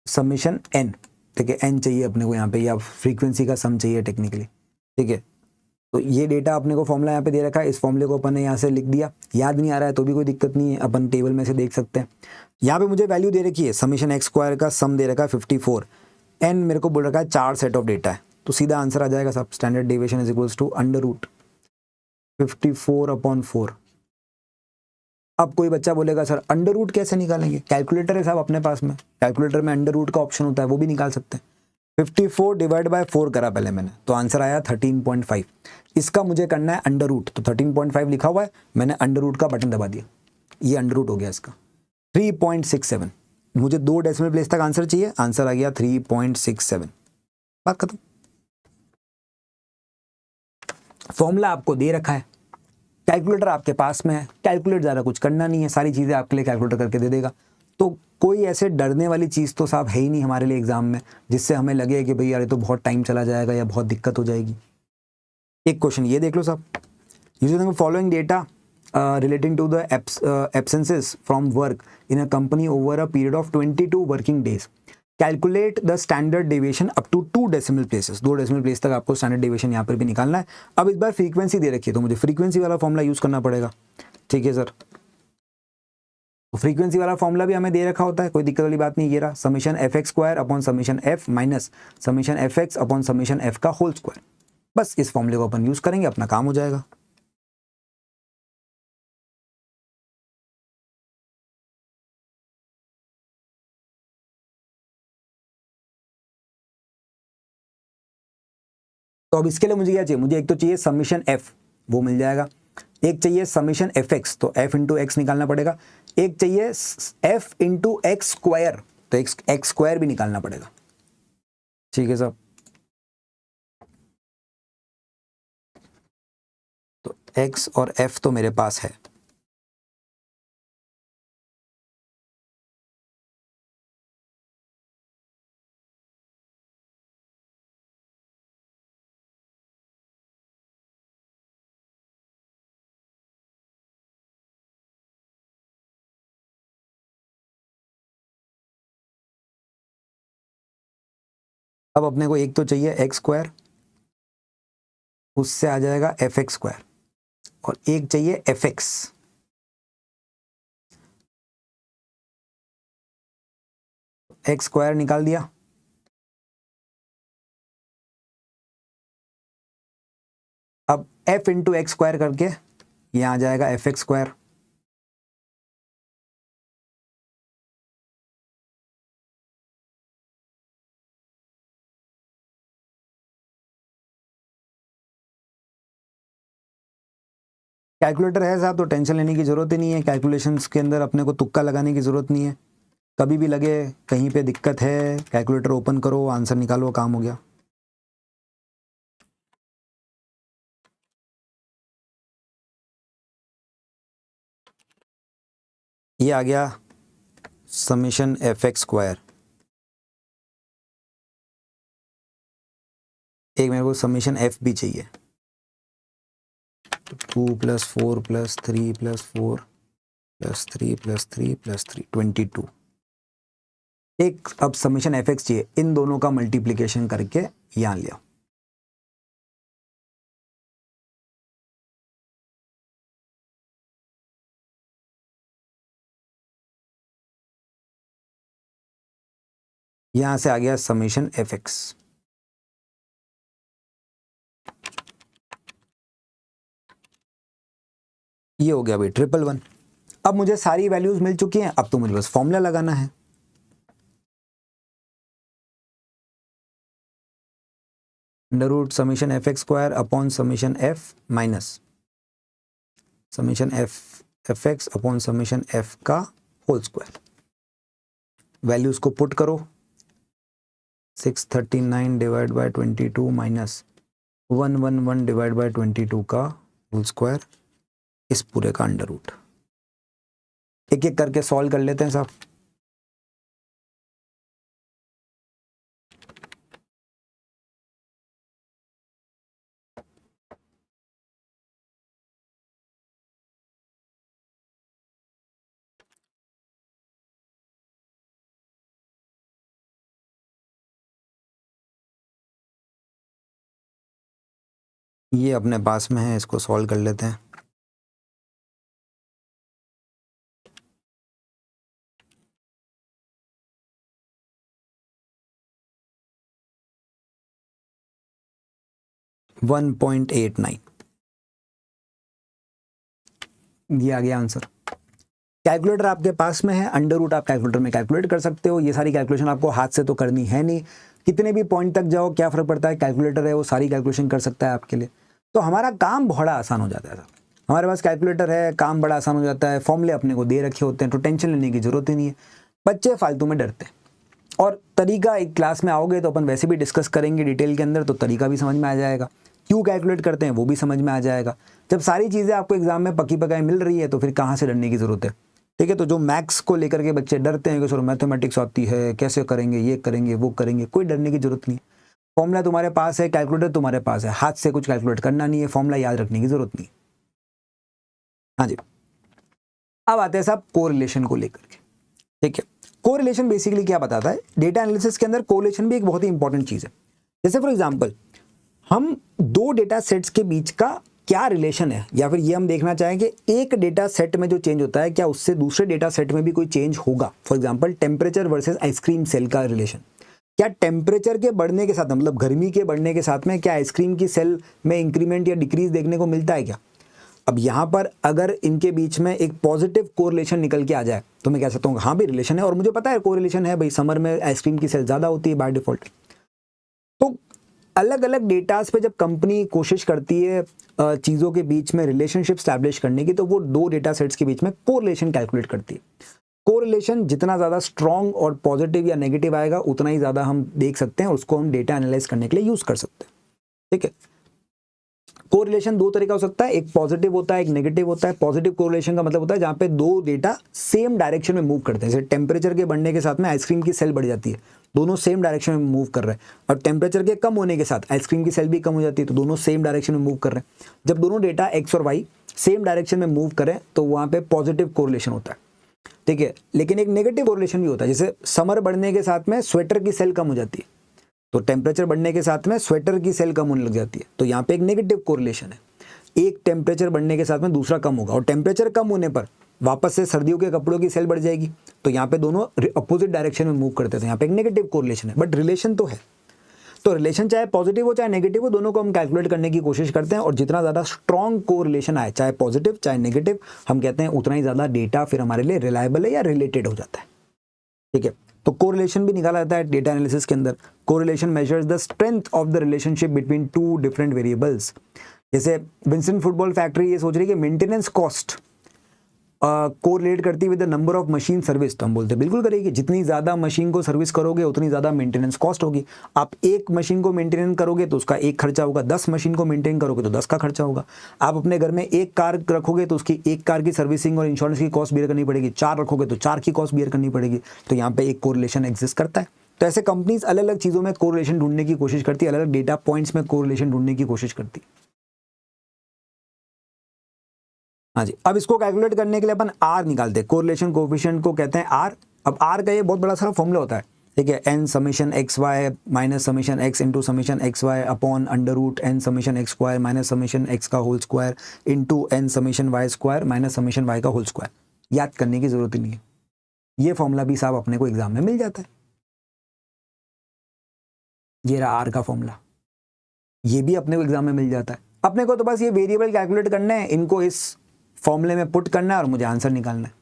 समीशन एन, ठीक है, एन चाहिए अपने को यहाँ पे, या फ्रीक्वेंसी का सम चाहिए टेक्निकली, ठीक है। तो ये डेटा अपने को फॉर्मूला यहाँ पे दे रखा है, इस फॉर्मूले को अपन ने यहाँ से लिख दिया। याद नहीं आ रहा है तो भी कोई दिक्कत नहीं है, अपन टेबल में से देख सकते हैं। यहाँ पे मुझे वैल्यू दे रखी है, समीशन एक्स स्क्वायर का सम दे रखा है 54, एन मेरे को बोल रखा है 4 सेट ऑफ डेटा है, तो सीधा आंसर आ जाएगा सब, standard deviation is equals to under root 54/4। अब कोई बच्चा बोलेगा सर अंडर रूट कैसे निकालेंगे, कैलकुलेटर है साहब अपने पास में, कैलकुलेटर में अंडर रूट का ऑप्शन होता है, वो भी निकाल सकते हैं। 54 डिवाइड बाय 4 करा पहले मैंने, तो आंसर आया 13.5। इसका मुझे करना है अंडर रूट, तो 13.5 लिखा हुआ है, मैंने अंडर रूट का बटन दबा दिया, ये अंडर रूट हो गया इसका 3.67। मुझे 2 डेसिमल प्लेस तक आंसर चाहिए, आंसर आ गया 3.67, बात खत्म। फॉर्मूला आपको दे रखा है, कैलकुलेटर आपके पास में है, कैलकुलेट ज़्यादा कुछ करना नहीं है, सारी चीज़ें आपके लिए कैलकुलेटर करके दे देगा। तो कोई ऐसे डरने वाली चीज़ तो साहब है ही नहीं हमारे लिए एग्जाम में, जिससे हमें लगे कि भाई यार ये तो बहुत टाइम चला जाएगा या बहुत दिक्कत हो जाएगी। एक क्वेश्चन ये देख लो साहब, using the following data relating to the absences from work in a company over a period of 22 working days. Calculate the standard deviation up to 2 decimal places. 2 decimal place तक आपको standard deviation यहाँ पर भी निकालना है। अब इस बार frequency दे रखी है तो मुझे frequency वाला फॉर्मूला यूज करना पड़ेगा। ठीक है सर, तो फ्रीक्वेंसी वाला फॉर्मूला भी हमें दे रखा होता है, कोई दिक्कत वाली बात नहीं। ये रहा summation F X square upon summation F minus summation F X upon summation F का होल स्क्वायर। बस इस फॉर्मूले को अपन यूज करेंगे, अपना काम हो जाएगा। तो अब इसके लिए मुझे क्या चाहिए, मुझे एक तो चाहिए समीशन एफ, वो मिल जाएगा। एक चाहिए समीशन एफ एक्स, तो एफ इंटू एक्स निकालना पड़ेगा। एक चाहिए एफ इंटू एक्स स्क्वायर, तो एक्स स्क्वायर भी निकालना पड़ेगा। ठीक है साहब, तो एक्स और एफ तो मेरे पास है। अब अपने को एक तो चाहिए एक्स स्क्वायर, उससे आ जाएगा एफ एक्स स्क्वायर, और एक चाहिए एफ एक्स। एक्स स्क्वायर निकाल दिया, अब एफ इंटू एक्स स्क्वायर करके यहां आ जाएगा एफ एक्स स्क्वायर। कैलकुलेटर है साहब तो टेंशन लेने की जरूरत ही नहीं है, कैलकुलेशंस के अंदर अपने को तुक्का लगाने की जरूरत नहीं है। कभी भी लगे कहीं पे दिक्कत है, कैलकुलेटर ओपन करो, आंसर निकालो, काम हो गया। ये आ गया समीशन एफ एक्स स्क्वायर। एक मेरे को समीशन एफ भी चाहिए, तो 2 + 4 + 3 + 4 + 3 + 3 + 3 22। एक अब समीशन एफ एक्स चाहिए, इन दोनों का मल्टीप्लीकेशन करके यहां लिया। यहां से आ गया समीशन एफ एक्स। ये हो गया भाई 111। अब मुझे सारी वैल्यूज मिल चुकी हैं, अब तो मुझे बस फॉर्मूला लगाना है। Under root summation F X square upon summation F minus summation F X upon summation F का होल स्क्वायर। वैल्यूज को पुट करो, 639 divide by 22 minus 111 divide by 22 का होल स्क्वायर, इस पूरे का अंडर रूट। एक एक करके सॉल्व कर लेते हैं साहब। ये अपने पास में है, इसको सॉल्व कर लेते हैं। वन 1.89 ये आ गया आंसर। कैलकुलेटर आपके पास में है, अंडर रूट आप कैलकुलेटर में कैलकुलेट कर सकते हो। ये सारी कैलकुलेशन आपको हाथ से तो करनी है नहीं, कितने भी पॉइंट तक जाओ क्या फर्क पड़ता है, कैलकुलेटर है वो सारी कैलकुलेशन कर सकता है आपके लिए। तो हमारा काम बड़ा आसान हो जाता है साहब, हमारे पास कैलकुलेटर है, काम बड़ा आसान हो जाता है, फॉर्मूले अपने को दे रखे होते हैं, तो टेंशन लेने की जरूरत ही नहीं है। बच्चे फालतू में डरते हैं, और तरीका एक क्लास में आओगे तो अपन वैसे भी डिस्कस करेंगे डिटेल के अंदर, तो तरीका भी समझ में आ जाएगा। क्यों कैलकुलेट करते हैं वो भी समझ में आ जाएगा। जब सारी चीज़ें आपको एग्जाम में पकी पकाई मिल रही है तो फिर कहाँ से डरने की ज़रूरत है। ठीक है, तो जो मैथ्स को लेकर के बच्चे डरते हैं कि सर मैथमेटिक्स आती है, कैसे करेंगे, ये करेंगे वो करेंगे, कोई डरने की जरूरत नहीं है। फॉर्मूला तुम्हारे पास है, कैलकुलेटर तुम्हारे पास है, हाथ से कुछ कैलकुलेट करना नहीं है, फॉर्मूला याद रखने की जरूरत नहीं। हाँ जी, अब आते हैं साहब कोरिलेशन को लेकर के। ठीक है, कोरिलेशन बेसिकली क्या बताता है, डेटा एनालिसिस के अंदर कोरिलेशन भी एक बहुत ही इंपॉर्टेंट चीज है। जैसे फॉर एग्जांपल हम दो डेटा सेट्स के बीच का क्या रिलेशन है, या फिर ये हम देखना चाहें कि एक डेटा सेट में जो चेंज होता है क्या उससे दूसरे डेटा सेट में भी कोई चेंज होगा। For example temperature versus ice cream sale का रिलेशन, क्या टेम्परेचर के बढ़ने के साथ मतलब गर्मी के बढ़ने के साथ में क्या आइसक्रीम की सेल में इंक्रीमेंट या डिक्रीज देखने को मिलता है क्या। अब यहाँ पर अगर इनके बीच में एक पॉजिटिव कोरिलेशन निकल के आ जाए तो मैं कह सकता हूँ हाँ भी रिलेशन है, और मुझे पता है कोरिलेशन है भाई, समर में आइसक्रीम की सेल ज़्यादा होती है बाय डिफॉल्ट। तो अलग अलग डेटास पे जब कंपनी कोशिश करती है चीज़ों के बीच में रिलेशनशिप स्टैब्लिश करने की, तो वो दो डेटा सेट्स के बीच में कोरिलेशन कैलकुलेट करती है। कोरिलेशन जितना ज़्यादा स्ट्रॉन्ग और पॉजिटिव या नेगेटिव आएगा उतना ही ज़्यादा हम देख सकते हैं, उसको हम डेटा एनालाइज करने के लिए यूज़ कर सकते हैं। ठीक है, कोरिलेशन दो तरह का हो सकता है, एक पॉजिटिव होता है, एक नेगेटिव होता है। पॉजिटिव कोरिलेशन का मतलब होता है जहां पे दो डेटा सेम डायरेक्शन में मूव करते हैं। जैसे टेम्परेचर के बढ़ने के साथ में आइसक्रीम की सेल बढ़ जाती है, दोनों सेम डायरेक्शन में मूव कर रहे हैं, और टेम्परेचर के कम होने के साथ आइसक्रीम की सेल भी कम हो जाती है, तो दोनों सेम डायरेक्शन में मूव कर रहे हैं। जब दोनों डेटा एक्स और वाई सेम डायरेक्शन में मूव करें तो वहां पे पॉजिटिव कोरिलेशन होता है। ठीक है, लेकिन एक नेगेटिव कोरिलेशन भी होता है, जैसे समर बढ़ने के साथ में स्वेटर की सेल कम हो जाती है, तो टेम्परेचर बढ़ने के साथ में स्वेटर की सेल कम होने लग जाती है, तो यहाँ पे एक नेगेटिव कोरिलेशन है। एक टेम्परेचर बढ़ने के साथ में दूसरा कम होगा, और टेम्परेचर कम होने पर वापस से सर्दियों के कपड़ों की सेल बढ़ जाएगी, तो यहाँ पे दोनों अपोजिट डायरेक्शन में मूव करते थे। यहाँ पे एक नेगेटिव कोरिलेशन है, बट रिलेशन तो है। तो रिलेशन चाहे पॉजिटिव हो चाहे नेगेटिव हो, दोनों को हम कैलकुलेट करने की कोशिश करते हैं, और जितना ज़्यादा स्ट्रॉन्ग कोरिलेशन आए, चाहे पॉजिटिव चाहे नेगेटिव, हम कहते हैं उतना ही ज़्यादा डेटा फिर हमारे लिए रिलायबल है या रिलेटेड हो जाता है। ठीक है, तो कोरिलेशन भी निकाला जाता है डेटा एनालिसिस के अंदर। Correlation measures the strength of the relationship between two different variables. जैसे विंसन फुटबॉल फैक्ट्री ये सोच रही है कि मेंटेनेंस कॉस्ट कोरिलेट करती है with the number of machine service, तो हम बोलते हैं बिल्कुल करेगी। जितनी ज़्यादा मशीन को सर्विस करोगे उतनी ज़्यादा मेंटेनेंस कॉस्ट होगी। आप एक मशीन को मेंटेन करोगे तो उसका एक खर्चा होगा, 10 मशीन को मेंटेन करोगे तो 10 का खर्चा होगा। आप अपने घर में एक कार रखोगे तो उसकी एक कार की सर्विसिंग और इंश्योरेंस की कॉस्ट बियर करनी पड़ेगी, 4 रखोगे तो 4 की कॉस्ट बियर करनी पड़ेगी। तो यहाँ पे एक कोरिलेशन एग्जिस्ट करता है। तो ऐसे कंपनीज अलग अलग चीज़ों में कोरिलेशन ढूंढने की कोशिश करती है, अलग अलग डेटा पॉइंट्स में कोरिलेशन ढूंढने की कोशिश करती है। हाँ जी, अब इसको कैलकुलेट करने के लिए अपन आर निकालते हैं। कोरिलेशन कोएफिशिएंट को कहते हैं आर। अब आर का ये बहुत बड़ा सारा फॉर्मूला होता है। ठीक है, n summation x y minus summation x into summation x y upon under root n summation x square minus summation x का whole square into n summation y square minus summation y का whole square. याद करने की जरूरत ही नहीं है, ये formula भी साहब अपने को एग्जाम में मिल जाता है। ये रहा आर का फॉर्मूला, ये भी अपने को एग्जाम में मिल जाता है। अपने को तो बस ये वेरिएबल कैलकुलेट करना है, इनको इस फॉर्मूले में पुट करना है और मुझे आंसर निकालना है।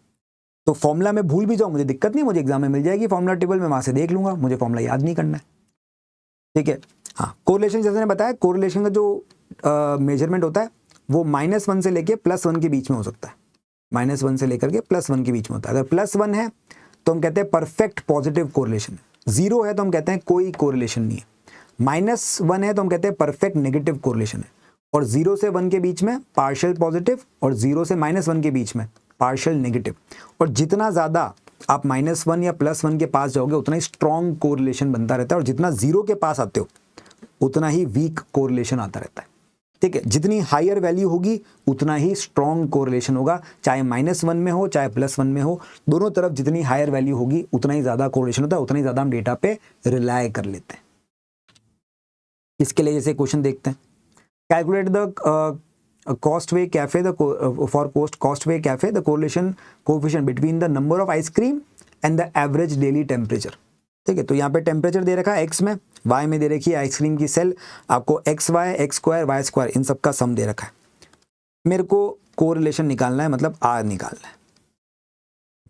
तो फॉर्मूला में भूल भी जाऊं मुझे दिक्कत नहीं, मुझे एग्जाम में मिल जाएगी फॉर्मूला टेबल में, वहां से देख लूंगा, मुझे फॉर्मूला याद नहीं करना है। ठीक है, हाँ, कोरिलेशन जैसे मैंने बताया, कोरिलेशन का जो मेजरमेंट होता है वो -1 से लेके +1 के बीच में हो सकता है। -1 से लेकर के +1 के बीच में होता है। अगर +1 है तो हम कहते हैं परफेक्ट पॉजिटिव कोरिलेशन, 0 है तो हम कहते हैं कोई कोरिलेशन नहीं है, -1 है तो हम कहते हैं परफेक्ट नेगेटिव कोरिलेशन है, और 0 से 1 के बीच में पार्शियल पॉजिटिव, और 0 से -1 के बीच में पार्शियल नेगेटिव। और जितना ज़्यादा आप -1 या +1 के पास जाओगे उतना ही स्ट्रॉन्ग कोरिलेशन बनता रहता है, और जितना 0 के पास आते हो उतना ही वीक कोरिलेशन आता रहता है। ठीक है, जितनी हायर वैल्यू होगी उतना ही स्ट्रॉन्ग कोरिलेशन होगा, चाहे -1 में हो चाहे +1 में हो, दोनों तरफ जितनी हायर वैल्यू होगी उतना ही ज़्यादा कोरिलेशन होता है, उतना ही ज़्यादा हम डेटा पे रिलाय कर लेते हैं। इसके लिए जैसे क्वेश्चन देखते हैं, calculate the Costway Cafe for Costway Cafe the correlation coefficient between the number of ice cream and the average daily temperature। ठीक है, तो यहाँ पे टेम्परेचर दे रखा है x में, y में दे रखी है आइसक्रीम की सेल, आपको x y x square y square इन सब का सम दे रखा है। मेरे को कोरिलेशन निकालना है, मतलब r निकालना है,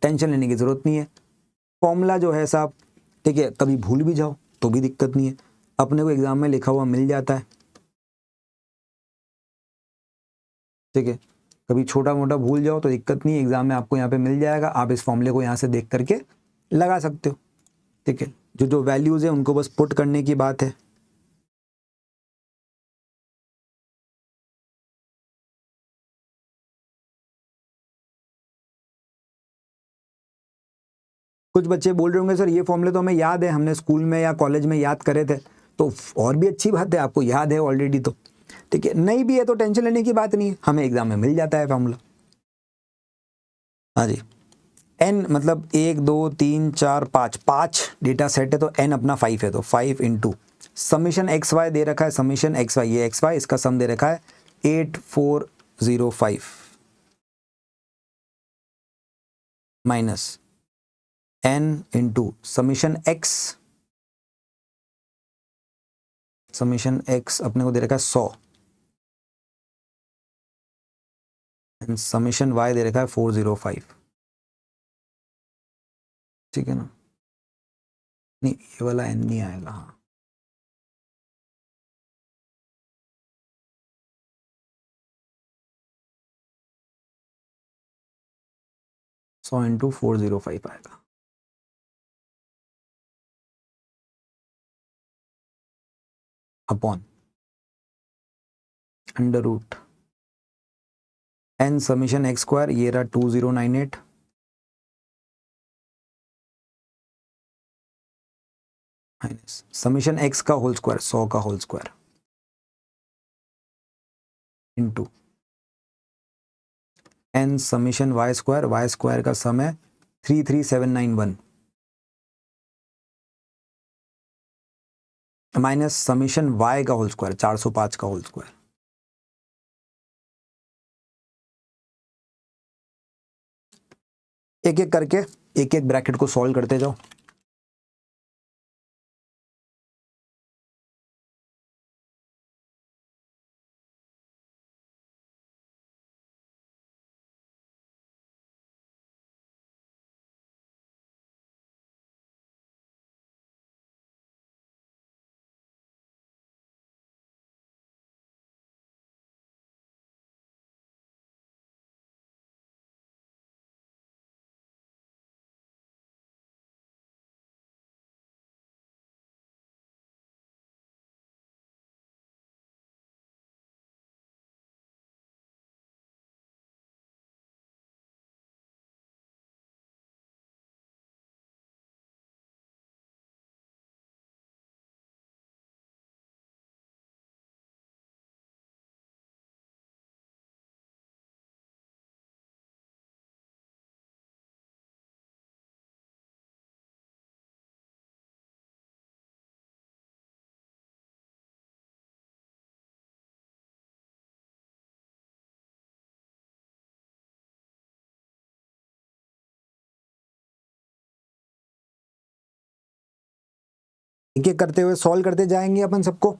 टेंशन लेने की जरूरत नहीं है। फॉर्मूला जो है साहब, ठीक है, कभी भूल भी जाओ तो भी दिक्कत नहीं है, अपने को एग्जाम में लिखा हुआ मिल जाता है। ठीक है, कभी छोटा मोटा भूल जाओ तो दिक्कत नहीं है, एग्जाम में आपको यहाँ पे मिल जाएगा, आप इस फॉर्मूले को यहाँ से देख करके लगा सकते हो। ठीक है, जो जो वैल्यूज है उनको बस पुट करने की बात है। कुछ बच्चे बोल रहे होंगे सर ये फॉर्मूले तो हमें याद है, हमने स्कूल में या कॉलेज में याद करे थे, तो और भी अच्छी बात है, आपको याद है ऑलरेडी, तो ठीक है। नहीं भी है तो टेंशन लेने की बात नहीं है, हमें एग्जाम में मिल जाता है फॉर्मूला। हाँ जी, n मतलब 1 2 3 4 5, 5 डेटा सेट है तो n अपना 5 है, तो 5 into summation x why they रखा है, समीशन एक्स वाई, ये एक्स वाई, इसका सम दे रखा है 8405 minus n into summation x अपने को दे रखा है 100 एंड समीशन y दे रखा है 405। ठीक है ना, नहीं ये वाला n नहीं आएगा, हाँ 100 इंटू 405 आएगा। Upon under root n summation x square, ये रहा 2098 माइनस समीशन एक्स का होल स्क्वायर, 100 का whole square into n summation y square का सम है 33791 माइनस समीशन y का होल स्क्वायर 405 का होल स्क्वायर। एक एक करके एक एक ब्रैकेट को सॉल्व करते जाओ। एक एक करते हुए सॉल्व करते जाएंगे अपन सबको।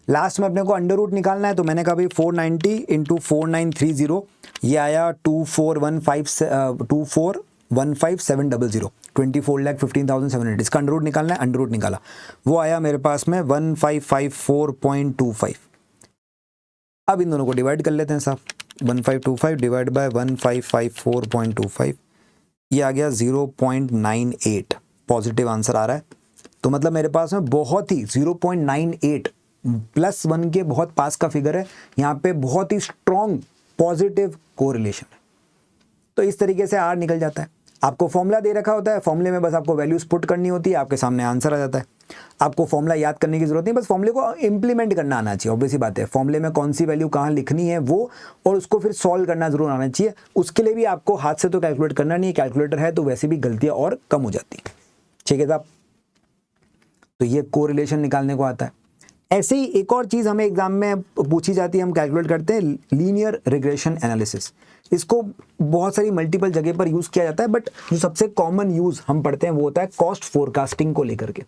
लास्ट में अपने को अंडर रूट निकालना है, तो मैंने कहा भाई 490 इंटू 4930, ये आया 2415700, 24,15,700। इसका अंडर रूट निकालना है, अंडर रूट निकाला, वो आया मेरे पास में 1554.25। अब इन दोनों को डिवाइड कर लेते हैं साहब, 1525 डिवाइड बाय 1554.25, ये आ गया 0.98, पॉजिटिव आंसर आ रहा है। तो मतलब मेरे पास में बहुत ही 0.98 +1 के बहुत पास का फिगर है, यहाँ पे बहुत ही स्ट्रॉन्ग पॉजिटिव कोरिलेशन है। तो इस तरीके से आर निकल जाता है। आपको फॉर्मूला दे रखा होता है, फॉर्मूले में बस आपको वैल्यूज पुट करनी होती है, आपके सामने आंसर आ जाता है। आपको फॉर्मूला याद करने की जरूरत नहीं, बस फॉर्मूले को इंप्लीमेंट करना आना चाहिए। ऑब्वियस सी बात है, फॉर्मूले में कौन सी वैल्यू कहाँ लिखनी है वो, और उसको फिर सॉल्व करना जरूर आना चाहिए। उसके लिए भी आपको हाथ से तो कैलकुलेट करना नहीं है, कैलकुलेटर है तो वैसे भी गलतियां और कम हो जाती है। ठीक है साहब, तो ये कोरिलेशन निकालने को आता है। ऐसे ही एक और चीज हमें एग्जाम में पूछी जाती है, हम कैलकुलेट करते हैं लीनियर रिग्रेशन एनालिसिस। इसको बहुत सारी मल्टीपल जगह पर यूज किया जाता है, बट जो सबसे कॉमन यूज हम पढ़ते हैं वो होता है कॉस्ट फोरकास्टिंग को लेकर के।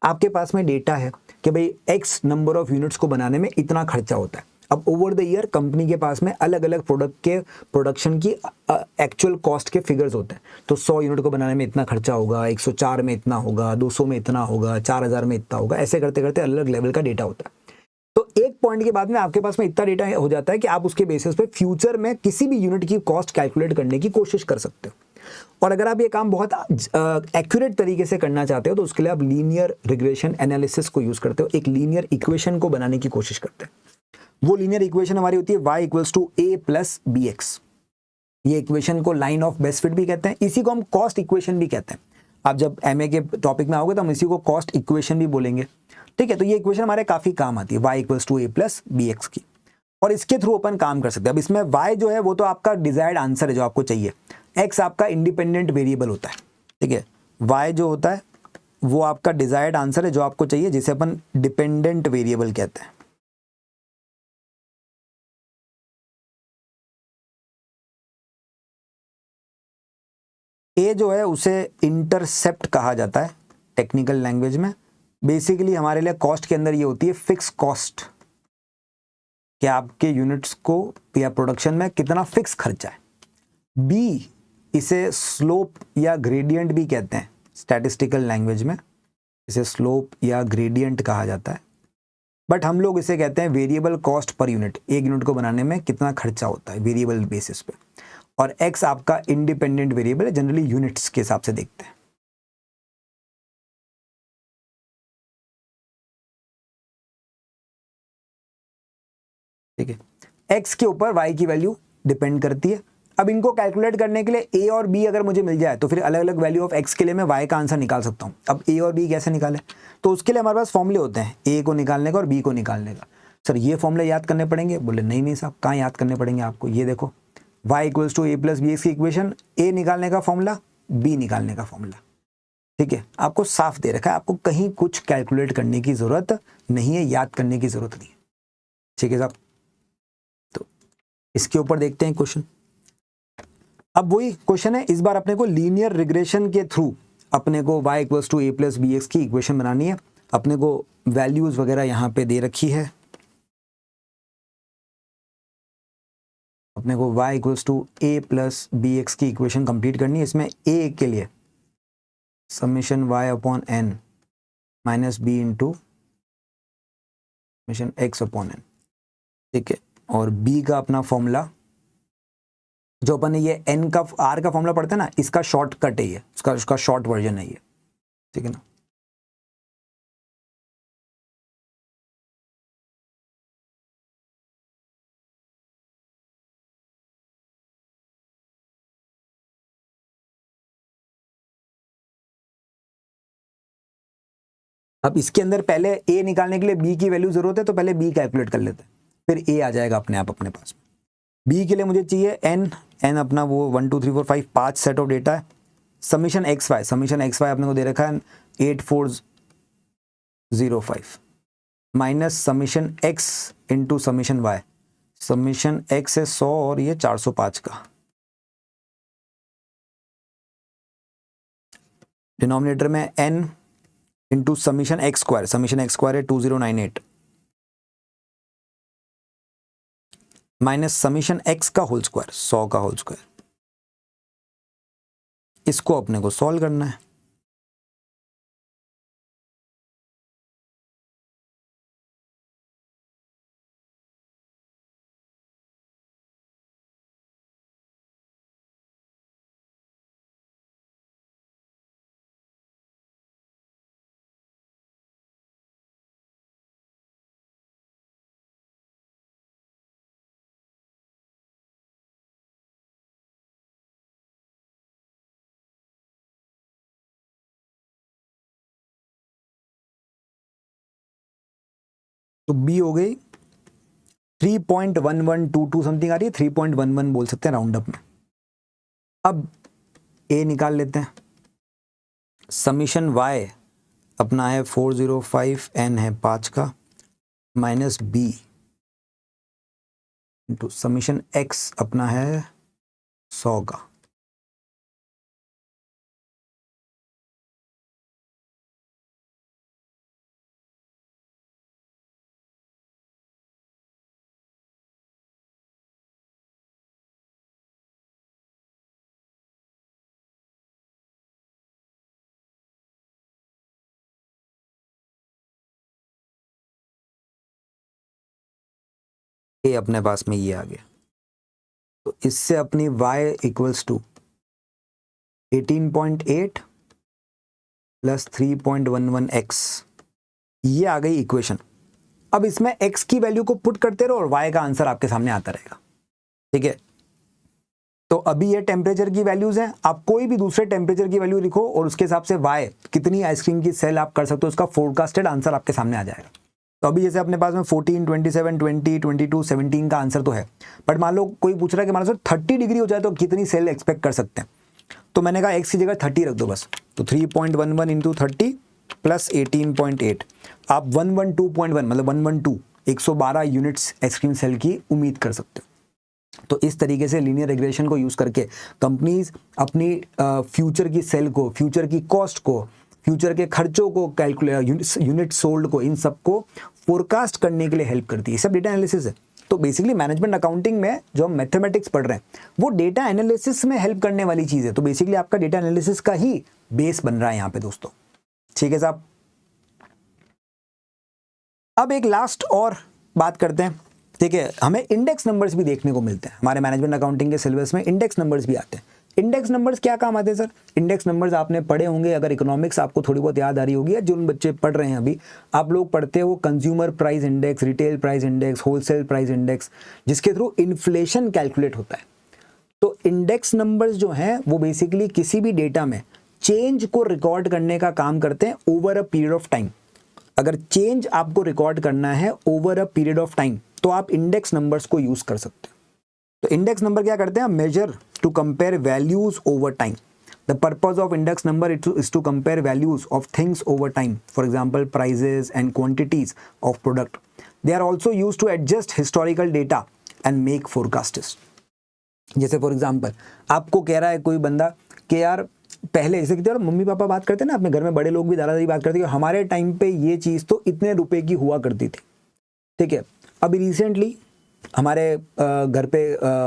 आपके पास में डेटा है कि भाई एक्स नंबर ऑफ यूनिट्स को बनाने में इतना खर्चा होता है। अब ओवर द ईयर कंपनी के पास में अलग अलग प्रोडक्ट के प्रोडक्शन की एक्चुअल कॉस्ट के फिगर्स होते हैं। तो 100 यूनिट को बनाने में इतना खर्चा होगा, 104 में इतना होगा, 200 में इतना होगा, 4000 में इतना होगा, ऐसे करते करते अलग अलग लेवल का डेटा होता है। तो एक पॉइंट के बाद में आपके पास में इतना डेटा हो जाता है कि आप उसके बेसिस पे फ्यूचर में किसी भी यूनिट की कॉस्ट कैलकुलेट करने की कोशिश कर सकते हो। और अगर आप ये काम बहुत एक्यूरेट तरीके से करना चाहते हो तो उसके लिए आप लीनियर रिग्रेशन एनालिसिस को यूज करते हो, एक लीनियर इक्वेशन को बनाने की कोशिश करते हैं। वो लीनियर इक्वेशन हमारी होती है y equals to a plus bx। ये इक्वेशन को लाइन ऑफ बेस्ट फिट भी कहते हैं, इसी को हम कॉस्ट इक्वेशन भी कहते हैं। आप जब एमए के टॉपिक में आओगे तो हम इसी को कॉस्ट इक्वेशन भी बोलेंगे, ठीक है। तो ये इक्वेशन हमारे काफ़ी काम आती है, y equals to a plus b x की, और इसके थ्रू अपन काम कर सकते हैं। अब इसमें y जो है वो तो आपका डिजायर्ड आंसर है जो आपको चाहिए, x आपका इंडिपेंडेंट वेरिएबल होता है, ठीक है। y जो होता है वो आपका डिजायर्ड आंसर है जो आपको चाहिए, जिसे अपन डिपेंडेंट वेरिएबल कहते हैं। ए जो है उसे इंटरसेप्ट कहा जाता है टेक्निकल लैंग्वेज में। बेसिकली हमारे लिए कॉस्ट के अंदर ये होती है फिक्स कॉस्ट, कि आपके यूनिट्स को या प्रोडक्शन में कितना फिक्स खर्चा है। बी इसे स्लोप या ग्रेडियंट भी कहते हैं स्टैटिस्टिकल लैंग्वेज में, इसे स्लोप या ग्रेडियंट कहा जाता है, बट हम लोग इसे कहते हैं वेरिएबल कॉस्ट पर यूनिट, एक यूनिट को बनाने में कितना खर्चा होता है वेरिएबल बेसिस पे। और एक्स आपका इंडिपेंडेंट वेरिएबल है, जनरली यूनिट्स के हिसाब से देखते हैं। ठीक है, एक्स के ऊपर वाई की वैल्यू डिपेंड करती है। अब इनको कैलकुलेट करने के लिए ए और बी अगर मुझे मिल जाए तो फिर अलग अलग वैल्यू ऑफ एक्स के लिए मैं वाई का आंसर निकाल सकता हूँ। अब ए और बी कैसे निकालें, तो उसके लिए हमारे पास फॉर्मूले होते हैं ए को निकालने का और बी को निकालने का। सर ये फॉर्मूले याद करने पड़ेंगे, बोले नहीं नहीं साहब कहाँ याद करने पड़ेंगे आपको, ये देखो y equals to a plus b x की इक्वेशन, ए निकालने का फॉर्मूला, बी निकालने का फॉर्मूला, ठीक है। आपको साफ दे रखा है, आपको कहीं कुछ कैलकुलेट करने की जरूरत नहीं है, याद करने की जरूरत नहीं है, ठीक है साहब। तो इसके ऊपर देखते हैं क्वेश्चन। अब वही क्वेश्चन है, इस बार अपने को लीनियर रिग्रेशन के थ्रू अपने को y equals to a plus b x की इक्वेशन बनानी है। अपने को वैल्यूज वगैरह यहाँ पे दे रखी है, अपने को y equals to a plus b x की इक्वेशन कंप्लीट करनी है। इसमें a के लिए summation y upon n minus b into summation x upon n, ठीक है। और b का अपना फॉर्मूला जो अपन ने ये n का r का फॉर्मूला पढ़ते हैं ना, इसका शॉर्टकट है ये, उसका शॉर्ट वर्जन है ये, ठीक है ना। अब इसके अंदर पहले a निकालने के लिए b की वैल्यू जरूरत है, तो पहले b कैलकुलेट कर लेते हैं, फिर a आ जाएगा अपने आप अपने पास। b के लिए मुझे चाहिए n अपना वो 1 2 3 4 5 5 सेट ऑफ डेटा है। समीशन एक्स वाई अपने को दे रखा है 8405 minus summation x into summation y। Summation x है 100 और ये 405 का। डिनोमिनेटर में n into summation x square है 2098 माइनस समीशन x का होल स्क्वायर 100 का होल स्क्वायर। इसको अपने को सॉल्व करना है। तो b हो गई 3.1122 समथिंग आ रही है, 3.11 बोल सकते हैं राउंड अप में। अब a निकाल लेते हैं। समीशन y अपना है 405, n है 5 का, minus b into summation x अपना है 100 का। a अपने पास में ये आ गया, तो इससे अपनी y equals to 18.8 plus 3.11x, ये आ गई इक्वेशन। अब इसमें x की वैल्यू को पुट करते रहो और y का आंसर आपके सामने आता रहेगा, ठीक है। तो अभी ये टेम्परेचर की वैल्यूज हैं, आप कोई भी दूसरे टेम्परेचर की वैल्यू लिखो और उसके हिसाब से वाई कितनी आइसक्रीम की सेल आप कर सकते हो, उसका फोरकास्टेड आंसर आपके सामने आ जाएगा। तो अभी जैसे अपने पास में 14, 27, 20, 22, 17 का आंसर तो है, बट मान लो कोई पूछ रहा है कि मान लो 30 डिग्री हो जाए तो कितनी सेल एक्सपेक्ट कर सकते हैं, तो मैंने कहा एक्स की जगह 30 रख दो बस। तो 3.11 इंटू 30 प्लस 18.8, आप 112.1 मतलब 112 यूनिट्स आइसक्रीम सेल की उम्मीद कर सकते हो। तो इस तरीके से लीनियर रिग्रेशन को यूज़ करके कंपनीज अपनी फ्यूचर की सेल को, फ्यूचर की कॉस्ट को, फ्यूचर के खर्चों को कैलकुलेट, यूनिट सोल्ड को, इन सबको फोरकास्ट करने के लिए हेल्प करती है। सब डेटा एनालिसिस है। तो बेसिकली मैनेजमेंट अकाउंटिंग में जो हम मैथमेटिक्स पढ़ रहे हैं वो डेटा एनालिसिस में हेल्प करने वाली चीज़ है। तो बेसिकली आपका डेटा एनालिसिस का ही बेस बन रहा है यहाँ पे दोस्तों। ठीक है साहब। अब एक लास्ट और बात करते हैं। ठीक है, हमें इंडेक्स नंबर्स भी देखने को मिलते हैं हमारे मैनेजमेंट अकाउंटिंग के सिलेबस में। इंडेक्स नंबर्स भी आते हैं। इंडेक्स नंबर्स क्या काम आते हैं सर? इंडेक्स नंबर्स आपने पढ़े होंगे, अगर इकोनॉमिक्स आपको थोड़ी बहुत याद आ रही होगी, या जो बच्चे पढ़ रहे हैं अभी, आप लोग पढ़ते हो consumer price index, retail price index, wholesale price index, जिसके थ्रू इन्फ्लेशन कैलकुलेट होता है। तो इंडेक्स नंबर्स जो हैं वो बेसिकली किसी भी डेटा में चेंज को रिकॉर्ड करने का काम करते हैं over a period of time. अगर चेंज आपको रिकॉर्ड करना है over a period of time तो आप इंडेक्स नंबर्स को यूज कर सकते हैं। तो इंडेक्स नंबर क्या करते हैं? Measure to compare values over time. The purpose of index number is to compare values of things over time, for example prices and quantities of product. They are also use to adjust historical data and make forecasts. जैसे for example आपको कह रहा है कोई बंदा कि यार पहले, जैसे कि मम्मी पापा बात करते हैं ना, अपने घर में बड़े लोग भी, दादा दादी बात करते हैं कि हमारे टाइम पे ये चीज़ तो इतने रुपए की हुआ करती थी। ठीक है, अभी रिसेंटली हमारे घर पे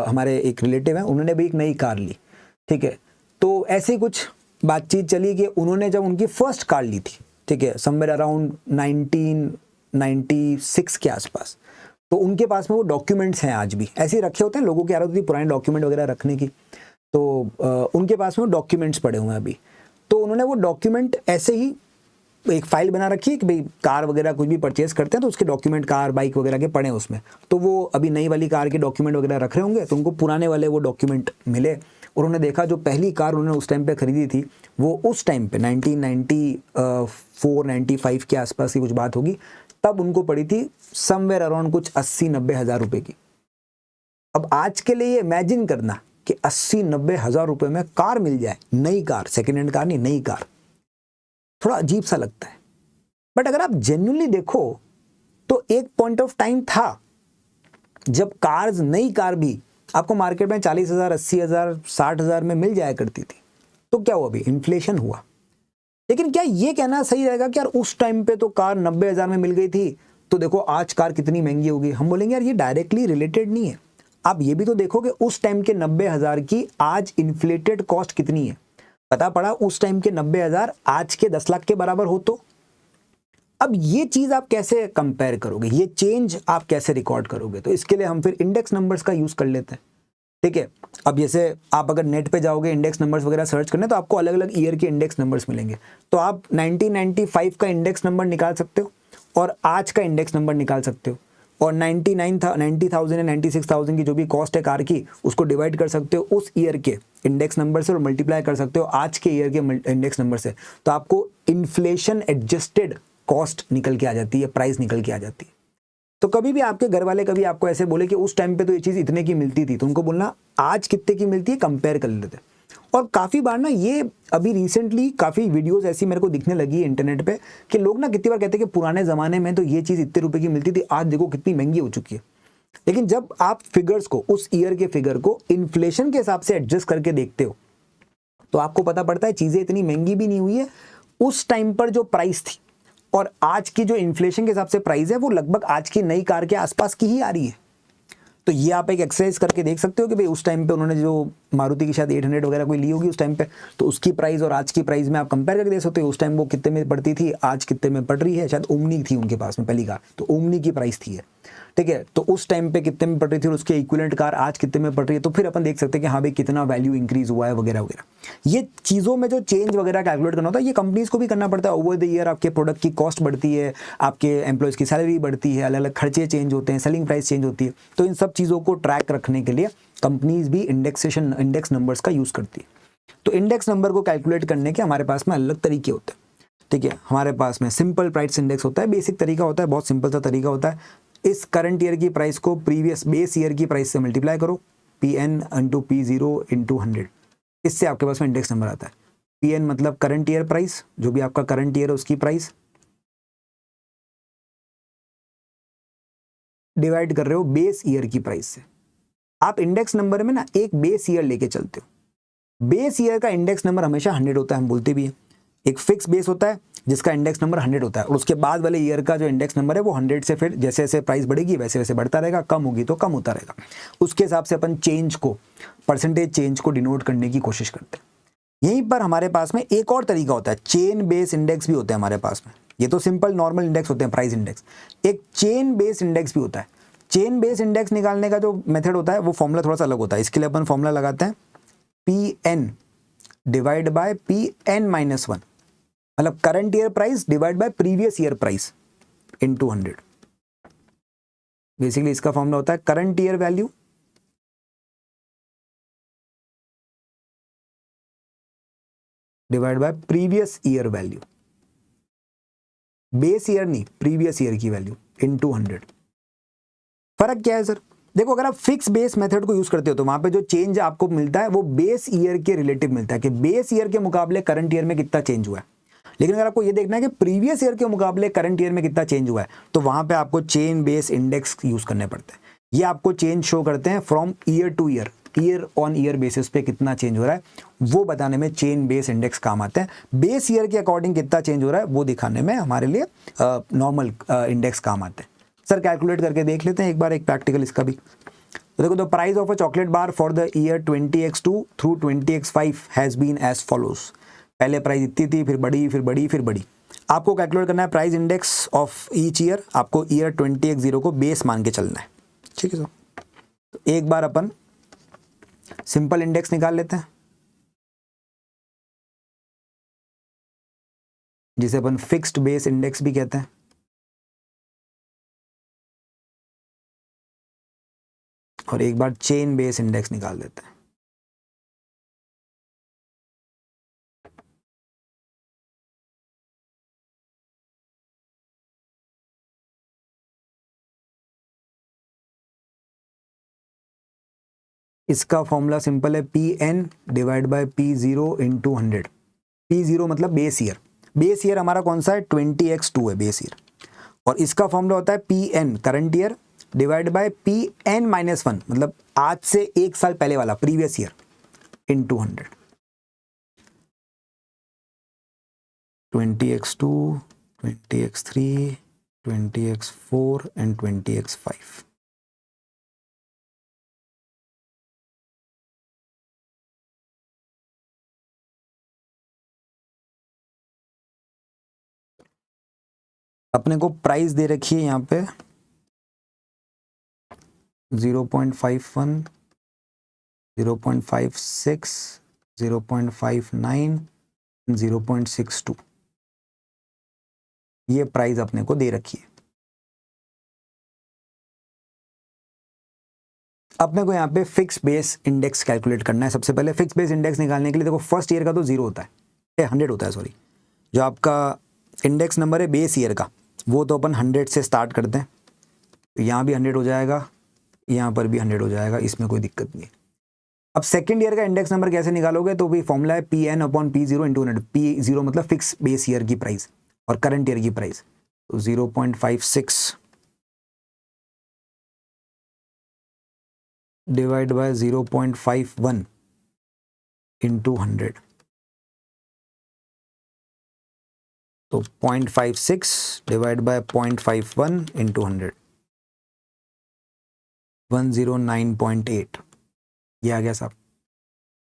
हमारे एक रिलेटिव हैं, उन्होंने भी एक नई कार ली। ठीक है, तो ऐसे ही कुछ बातचीत चली कि उन्होंने जब उनकी फर्स्ट कार ली थी, ठीक है, समवेयर अराउंड 1996 के आसपास, तो उनके पास में वो डॉक्यूमेंट्स हैं आज भी, ऐसे ही रखे होते हैं लोगों की आदत होती है पुराने डॉक्यूमेंट वगैरह रखने की। तो उनके पास में डॉक्यूमेंट्स पड़े हुए हैं अभी। तो उन्होंने वो डॉक्यूमेंट ऐसे ही एक फाइल बना रखी है कि भाई कार वगैरह कुछ भी परचेज करते हैं तो उसके डॉक्यूमेंट, कार बाइक वगैरह के पड़े हैं उसमें। तो वो अभी नई वाली कार के डॉक्यूमेंट वगैरह रख रहे होंगे, तो उनको पुराने वाले वो डॉक्यूमेंट मिले और उन्होंने देखा जो पहली कार उन्होंने उस टाइम पे खरीदी थी वो उस टाइम पे 1994-95 के आसपास की कुछ बात होगी, तब उनको पड़ी थी समवेयर अराउंड कुछ 80-90 हज़ार रुपये की। अब आज के लिए इमेजिन करना कि 80-90 हज़ार रुपये में कार मिल जाए, नई कार, सेकेंड हैंड कार नहीं, नई कार, थोड़ा अजीब सा लगता है। बट अगर आप जेन्युइनली देखो तो एक पॉइंट ऑफ टाइम था जब कार्स, नई कार भी आपको मार्केट में 40,000, 80,000, 60,000 में मिल जाया करती थी। तो क्या हुआ? अभी इन्फ्लेशन हुआ। लेकिन क्या ये कहना सही रहेगा कि यार उस टाइम पे तो कार 90,000 में मिल गई थी, तो देखो आज कार कितनी महंगी होगी? हम बोलेंगे यार ये डायरेक्टली रिलेटेड नहीं है। आप ये भी तो देखो कि उस टाइम के 90,000 की आज इन्फ्लेटेड कॉस्ट कितनी है। पता पड़ा उस टाइम के 90,000 आज के 10 लाख के बराबर हो। तो अब ये चीज आप कैसे कंपेयर करोगे, ये चेंज आप कैसे रिकॉर्ड करोगे? तो इसके लिए हम फिर इंडेक्स नंबर्स का यूज कर लेते हैं। ठीक है, अब जैसे आप अगर नेट पे जाओगे इंडेक्स नंबर्स वगैरह सर्च करने, तो आपको अलग अलग ईयर के इंडेक्स नंबर्स मिलेंगे। तो आप 1995 का इंडेक्स नंबर निकाल सकते हो और आज का इंडेक्स नंबर निकाल सकते हो, और 90,000 या 96,000 की जो भी कॉस्ट है कार की, उसको डिवाइड कर सकते हो उस ईयर के इंडेक्स नंबर से और मल्टीप्लाई कर सकते हो आज के ईयर के इंडेक्स नंबर से। तो आपको इन्फ्लेशन एडजस्टेड कॉस्ट निकल के आ जाती है, प्राइस निकल के आ जाती है। तो कभी भी आपके घर वाले कभी आपको ऐसे बोले कि उस टाइम पे तो ये चीज़ इतने की मिलती थी, तो उनको बोलना आज कितने की मिलती है, कंपेयर कर लेते। और काफ़ी बार ना ये अभी रिसेंटली काफ़ी वीडियोस ऐसी मेरे को दिखने लगी है इंटरनेट पे कि लोग ना कितनी बार कहते हैं कि पुराने ज़माने में तो ये चीज़ इतने रुपए की मिलती थी, आज देखो कितनी महंगी हो चुकी है। लेकिन जब आप फिगर्स को, उस ईयर के फिगर को इन्फ्लेशन के हिसाब से एडजस्ट करके देखते हो, तो आपको पता पड़ता है चीज़ें इतनी महंगी भी नहीं हुई है। उस टाइम पर जो प्राइस थी और आज की जो इन्फ्लेशन के हिसाब से प्राइस है वो लगभग आज की नई कार के आसपास की ही आ रही है। तो ये आप एक एक्सरसाइज करके देख सकते हो कि भाई उस टाइम पे उन्होंने जो मारुति की शायद 800 वगैरह कोई ली होगी उस टाइम पे, तो उसकी प्राइस और आज की प्राइस में आप कंपेयर करके देख सकते हो। उस टाइम वो कितने में पड़ती थी, आज कितने में पड़ रही है। शायद ओमनी थी उनके पास में पहली कार, तो ओमनी की प्राइस थी है। ठीक है, तो उस टाइम पे कितने में पड़ रही थी और उसके इक्विवेलेंट कार आज कितने में पड़ रही है, तो फिर अपन देख सकते हैं कि हाँ भाई कितना वैल्यू इंक्रीज हुआ है वगैरह वगैरह। ये चीज़ों में जो चेंज वगैरह कैलकुलेट करना होता है ये कंपनीज को भी करना पड़ता है। ओवर द ईयर आपके प्रोडक्ट की कॉस्ट बढ़ती है, आपके एम्प्लॉयज़ की सैलरी बढ़ती है, अलग अलग खर्चे चेंज होते हैं, सेलिंग प्राइस चेंज होती है, तो इन सब चीज़ों को ट्रैक रखने के लिए कंपनीज भी इंडेक्स नंबर्स का यूज़ करती है। तो इंडेक्स नंबर को कैलकुलेट करने के हमारे पास में अलग तरीके होते हैं। ठीक है, हमारे पास में सिंपल प्राइस इंडेक्स होता है, बेसिक तरीका होता है, बहुत सिंपल सा तरीका होता है। इस करंट ईयर की प्राइस को प्रीवियस बेस ईयर की प्राइस से मल्टीप्लाई करो, Pn इंटू P0 इंटू 100, इससे आपके पास में इंडेक्स नंबर आता है। Pn मतलब करंट ईयर प्राइस, जो भी आपका करंट ईयर है उसकी प्राइस, डिवाइड कर रहे हो बेस ईयर की प्राइस से। आप इंडेक्स नंबर में ना एक बेस ईयर लेके चलते हो। बेस ईयर का इंडेक्स नंबर हमेशा 100 होता है, हम बोलते भी हैं। एक फिक्स बेस होता है जिसका इंडेक्स नंबर 100 होता है, और उसके बाद वाले ईयर का जो इंडेक्स नंबर है वो 100 से फिर जैसे जैसे प्राइस बढ़ेगी वैसे वैसे बढ़ता रहेगा, कम होगी तो कम होता रहेगा। उसके हिसाब से अपन चेंज को, परसेंटेज चेंज को डिनोट करने की कोशिश करते हैं। यहीं पर हमारे पास में एक और तरीका होता है, चेन बेस इंडेक्स भी होता है हमारे पास में। ये तो सिंपल नॉर्मल इंडेक्स होते हैं, प्राइस इंडेक्स। एक चेन बेस इंडेक्स भी होता है। चेन बेस इंडेक्स निकालने का जो मेथड होता है वो फॉर्मूला थोड़ा सा अलग होता है। इसके लिए अपन फॉर्मूला लगाते हैं Pn डिवाइड बाय Pn-1, मतलब current year price divide by previous year price into 100। Basically इसका फॉर्मूला होता है current year value divide by previous year value, base year नहीं, प्रीवियस ईयर की वैल्यू इनटू 100। फर्क क्या है सर? देखो, अगर आप फिक्स बेस मेथड को यूज करते हो तो वहां पे जो चेंज आपको मिलता है वो बेस ईयर के रिलेटिव मिलता है, कि बेस ईयर के मुकाबले करंट ईयर में कितना चेंज हुआ है। लेकिन अगर आपको ये देखना है कि प्रीवियस ईयर के मुकाबले करंट ईयर में कितना चेंज हुआ है, तो वहां पे आपको चेन बेस इंडेक्स यूज करने पड़ते हैं। ये आपको चेंज शो करते हैं from year two year, year on year basis पे कितना चेंज हो रहा है, वो बताने में चेन बेस इंडेक्स काम आते हैं। बेस ईयर के अकॉर्डिंग कितना चेंज हो रहा है वो दिखाने में हमारे लिए नॉर्मल इंडेक्स काम आते हैं। सर कैलकुलेट करके देख लेते हैं एक बार, एक प्रैक्टिकल इसका भी। तो देखो, the price of a chocolate bar for the year 20x2 through 20x5 has been as follows. पहले प्राइस इतनी थी, फिर बढ़ी, फिर बढ़ी, फिर बढ़ी। आपको कैलकुलेट करना है price index of each year. आपको ईयर 20x0 को बेस मान के चलना है। ठीक है सर, तो एक बार अपन सिंपल इंडेक्स निकाल लेते हैं, जिसे अपन फिक्स्ड बेस इंडेक्स भी कहते हैं। और एक बार चेन बेस इंडेक्स निकाल देते हैं। इसका फॉर्मूला सिंपल है, Pn divide by P0 into 100। P0 मतलब बेस ईयर। बेस ईयर हमारा कौन सा है? 20x2 है बेस ईयर। और इसका फॉर्मूला होता है Pn current year divide by Pn-1, मतलब आज से एक साल पहले वाला previous year into 100। 20x2, 20x3, 20x4 and 20x5। अपने को प्राइस दे रखी है यहाँ पे 0.51, 0.56, 0.59, 0.62। ये प्राइस अपने को दे रखी है। अपने को यहाँ पे फिक्स बेस इंडेक्स कैलकुलेट करना है। सबसे पहले फिक्स बेस इंडेक्स निकालने के लिए देखो, फर्स्ट ईयर का तो 0 होता है, 100 होता है सॉरी। जो आपका इंडेक्स नंबर है बेस ईयर का, वो तो अपन 100 से स्टार्ट करते हैं। तो यहाँ भी 100 हो जाएगा, यहाँ पर भी 100 हो जाएगा, इसमें कोई दिक्कत नहीं है। अब सेकंड ईयर का इंडेक्स नंबर कैसे निकालोगे? तो भी फॉर्मूला है Pn upon P0 into 100। P0 मतलब फिक्स बेस ईयर की प्राइस और करंट ईयर की प्राइस, तो 0.56 डिवाइड बाय 0.51 इंटू 100, तो 0.56 डिवाइड बाय 0.51 इंटू 100, 109.8। ये आ गया साहब।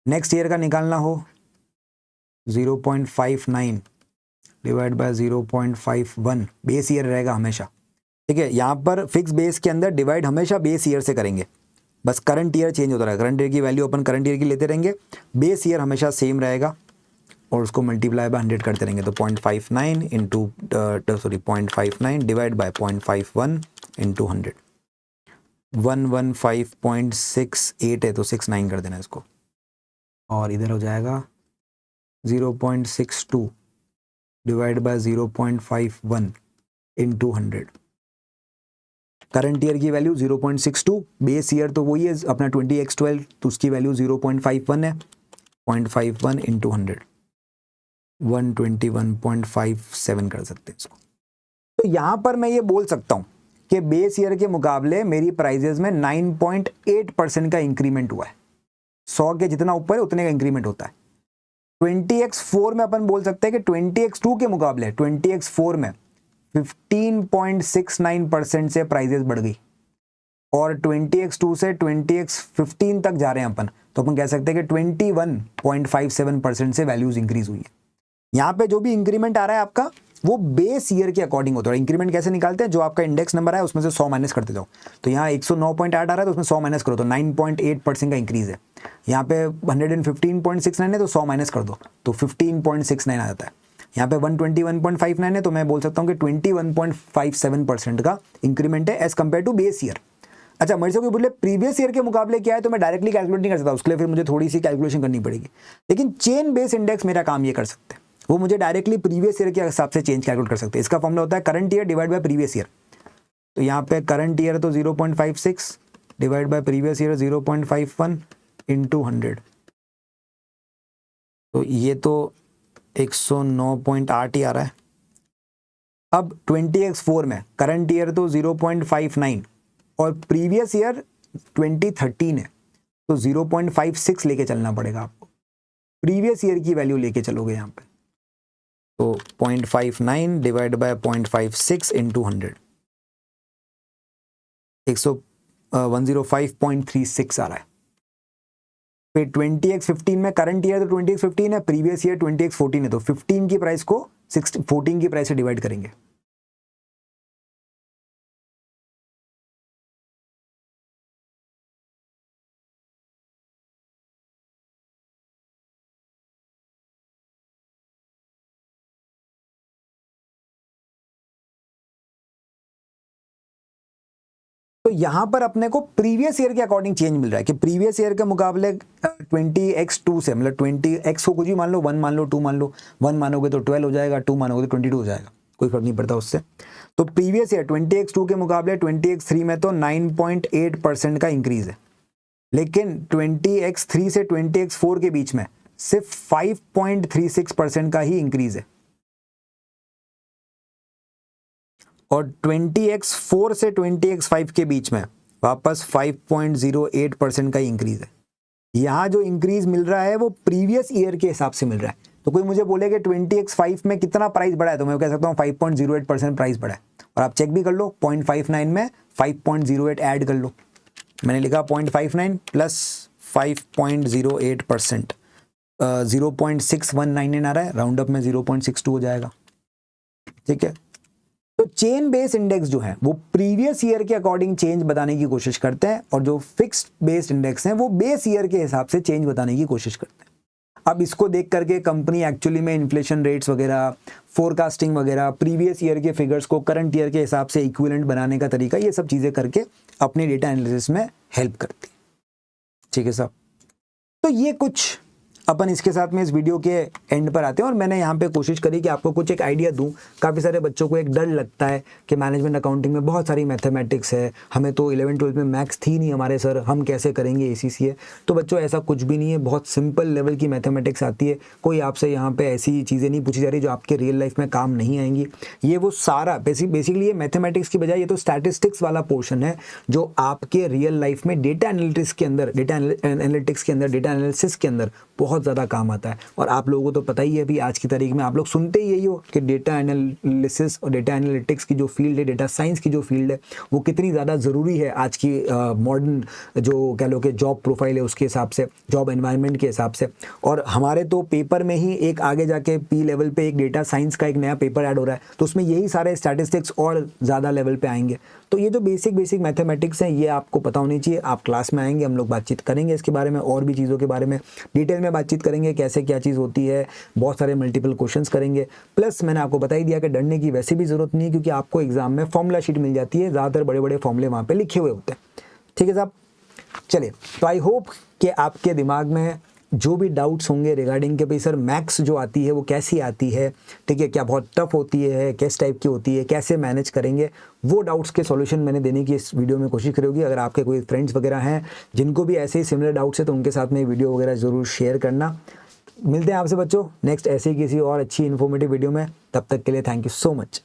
नेक्स्ट ईयर का निकालना हो 0.59 डिवाइड बाय 0.51, बेस ईयर रहेगा हमेशा। ठीक है, यहाँ पर फिक्स बेस के अंदर डिवाइड हमेशा बेस ईयर से करेंगे, बस करंट ईयर चेंज होता रहेगा, करंट ईयर की वैल्यू अपन करंट ईयर की लेते रहेंगे, बेस ईयर हमेशा सेम रहेगा और उसको मल्टीप्लाई बाय 100 करते रहेंगे। तो 0.59 इंटू 0.59 डिवाइड बाय 0.51 इंटू 100, 115.68 है तो 69 कर देना इसको, और इधर हो जाएगा 0.62 divide by 0.51 into 100। Current year की वैल्यू 0.62, बेस ईयर तो वही है अपना 20x12, तो उसकी वैल्यू 0.51 है, 0.51 इंटू 100, 121.57 कर सकते हैं इसको। तो यहाँ पर मैं ये बोल सकता हूँ कि बेस ईयर के मुकाबले मेरी प्राइजेस में 9.8% का इंक्रीमेंट हुआ है। 100 के जितना ऊपर है उतने का इंक्रीमेंट होता है। 20x4 में अपन बोल सकते हैं कि 20x2 के मुकाबले 20x4 में 15.69% से प्राइजेस बढ़ गई, और 20x2 से 20x15 तक जा रहे हैं अपन, तो अपन कह सकते हैं कि 21.57% से वैल्यूज इंक्रीज हुई है। यहाँ पे जो भी इंक्रीमेंट आ रहा है आपका वो बेस ईयर के अकॉर्डिंग होता है। इंक्रीमेंट कैसे निकालते हैं, जो आपका इंडेक्स नंबर है उसमें से 100 माइनस करते जाओ। तो यहाँ 109.8 आ रहा है तो उसमें 100 माइनस करो तो 9.8% का इंक्रीज है। यहाँ पे 115.69 है तो 100 माइनस कर दो तो 15.69 आ जाता है। यहाँ पे 121.59 है तो मैं बोल सकता हूँ कि 21.57% का इंक्रीमेंट है as compare to base year. अच्छा, मेरे से कोई बोले प्रीवियस ईयर के मुकाबले क्या है, तो मैं डायरेक्टली कैलकुलेट नहीं कर सकता, उसके लिए फिर मुझे थोड़ी सी कैलकुलेशन करनी पड़ेगी। लेकिन चेन बेस इंडेक्स मेरा काम ये कर सकते हैं, वो मुझे डायरेक्टली प्रीवियस ईयर के हिसाब से चेंज कैलकुलेट कर सकते हैं। इसका फॉर्मूला होता है current year divide by previous year. तो यहाँ पे करंट ईयर तो 0.56 divide by previous year 0.51 into 100, तो ये तो 109.8 ही आ रहा है। अब 20x4 में करंट ईयर तो 0.59 और प्रीवियस ईयर 2013 है तो 0.56 लेके चलना पड़ेगा आपको, प्रीवियस ईयर की वैल्यू लेके चलोगे यहाँ पे। तो 0.59 डिवाइड बाय 0.56 इंटू 100, 105.36 आ रहा है। फिर 20x15 में करंट ईयर तो 20x15 है, प्रीवियस ईयर 20x14 है, तो 15 की प्राइस को 14 की प्राइस से डिवाइड करेंगे। तो यहां पर अपने को प्रीवियस ईयर के अकॉर्डिंग चेंज मिल रहा है कि प्रीवियस ईयर के मुकाबले 20x2 से, मतलब 20x को कुछ भी मान लो, 1 मान लो, 2 मान लो, 1 मानोगे तो 12 हो जाएगा, 2 मानोगे तो 22 हो जाएगा, कोई फर्क नहीं पड़ता उससे। तो प्रीवियस ईयर 20x2 के मुकाबले 20x3 में तो 9.8% का इंक्रीज है, लेकिन 20x3 से 20x4 के बीच में सिर्फ 5.36% का ही इंक्रीज है, और 20x4 से 20x5 के बीच में वापस 5.08% का इंक्रीज है। यहाँ जो इंक्रीज मिल रहा है वो प्रीवियस ईयर के हिसाब से मिल रहा है। तो कोई मुझे बोले कि 20x5 में कितना प्राइस बढ़ा है, तो मैं कह सकता हूँ 5.08% प्राइस बढ़ा है। और आप चेक भी कर लो, 0.59 में 5.08 ऐड कर लो। मैंने लिखा 0.59 प्लस 5.08%, 0.619 आ रहा है, राउंड अप में 0.62 हो जाएगा। ठीक है, तो चेन बेस इंडेक्स जो है वो प्रीवियस ईयर के अकॉर्डिंग चेंज बताने की कोशिश करते हैं, और जो फिक्स्ड बेस्ड इंडेक्स हैं वो बेस ईयर के हिसाब से चेंज बताने की कोशिश करते हैं। अब इसको देख करके कंपनी एक्चुअली में इन्फ्लेशन रेट्स वगैरह, फोरकास्टिंग वगैरह, प्रीवियस ईयर के फिगर्स को करंट ईयर के हिसाब से इक्विवेलेंट बनाने का तरीका, ये सब चीज़ें करके अपने डेटा एनालिसिस में हेल्प करती है। ठीक है साहब, तो ये कुछ अपन इसके साथ में इस वीडियो के एंड पर आते हैं, और मैंने यहाँ पे कोशिश करी कि आपको कुछ एक आइडिया दूं। काफ़ी सारे बच्चों को एक डर लगता है कि मैनेजमेंट अकाउंटिंग में बहुत सारी मैथमेटिक्स है, हमें तो 11-12 में मैथ्स थी नहीं हमारे सर, हम कैसे करेंगे ACCA। तो बच्चों ऐसा कुछ भी नहीं है, बहुत सिंपल लेवल की मैथमेटिक्स आती है। कोई आपसे यहाँ पे ऐसी चीज़ें नहीं पूछी जा रही जो आपके रियल लाइफ में काम नहीं आएंगी। ये वो सारा बेसिकली ये मैथमेटिक्स की बजाय ये तो स्टैटिस्टिक्स वाला पोर्शन है जो आपके रियल लाइफ में डेटा एनालिटिक्स के अंदर, डेटा एनालिटिक्स के अंदर, डेटा एनालिसिस के अंदर बहुत ज़्यादा काम आता है। और आप लोगों को तो पता ही है भी, आज की तारीख में आप लोग सुनते ही यही हो कि डेटा एनालिसिस और डेटा एनालिटिक्स की जो फील्ड है, डेटा साइंस की जो फील्ड है, वो कितनी ज़्यादा ज़रूरी है आज की मॉडर्न जो कह लो कि जॉब प्रोफाइल है उसके हिसाब से, जॉब एनवायरनमेंट के हिसाब से। और हमारे तो पेपर में ही एक आगे जाके पी लेवल पे एक डेटा साइंस का एक नया पेपर ऐड हो रहा है, तो उसमें यही सारे स्टैटिस्टिक्स और ज़्यादा लेवल पे आएंगे। तो ये जो बेसिक मैथमेटिक्स हैं ये आपको पता होनी चाहिए। आप क्लास में आएंगे, हम लोग बातचीत करेंगे इसके बारे में, और भी चीज़ों के बारे में डिटेल में बातचीत करेंगे, कैसे क्या चीज़ होती है, बहुत सारे मल्टीपल क्वेश्चंस करेंगे। प्लस मैंने आपको बता ही दिया कि डरने की वैसे भी ज़रूरत नहीं है, क्योंकि आपको एग्जाम में फॉर्मूला शीट मिल जाती है, ज़्यादातर बड़े बड़े फॉर्मूले वहाँ पर लिखे हुए होते हैं। ठीक है साहब, चलिए। तो आई होप कि आपके दिमाग में जो भी डाउट्स होंगे रिगार्डिंग के भाई सर मैथ्स जो आती है वो कैसी आती है, ठीक है, क्या बहुत टफ होती है, किस टाइप की होती है, कैसे मैनेज करेंगे, वो डाउट्स के सॉल्यूशन मैंने देने की इस वीडियो में कोशिश करी होगी। अगर आपके कोई फ्रेंड्स वगैरह हैं जिनको भी ऐसे ही सिमिलर डाउट्स है तो उनके साथ में वीडियो वगैरह ज़रूर शेयर करना। मिलते हैं आपसे बच्चों नेक्स्ट ऐसे ही किसी और अच्छी इन्फॉर्मेटिव वीडियो में, तब तक के लिए थैंक यू सो मच।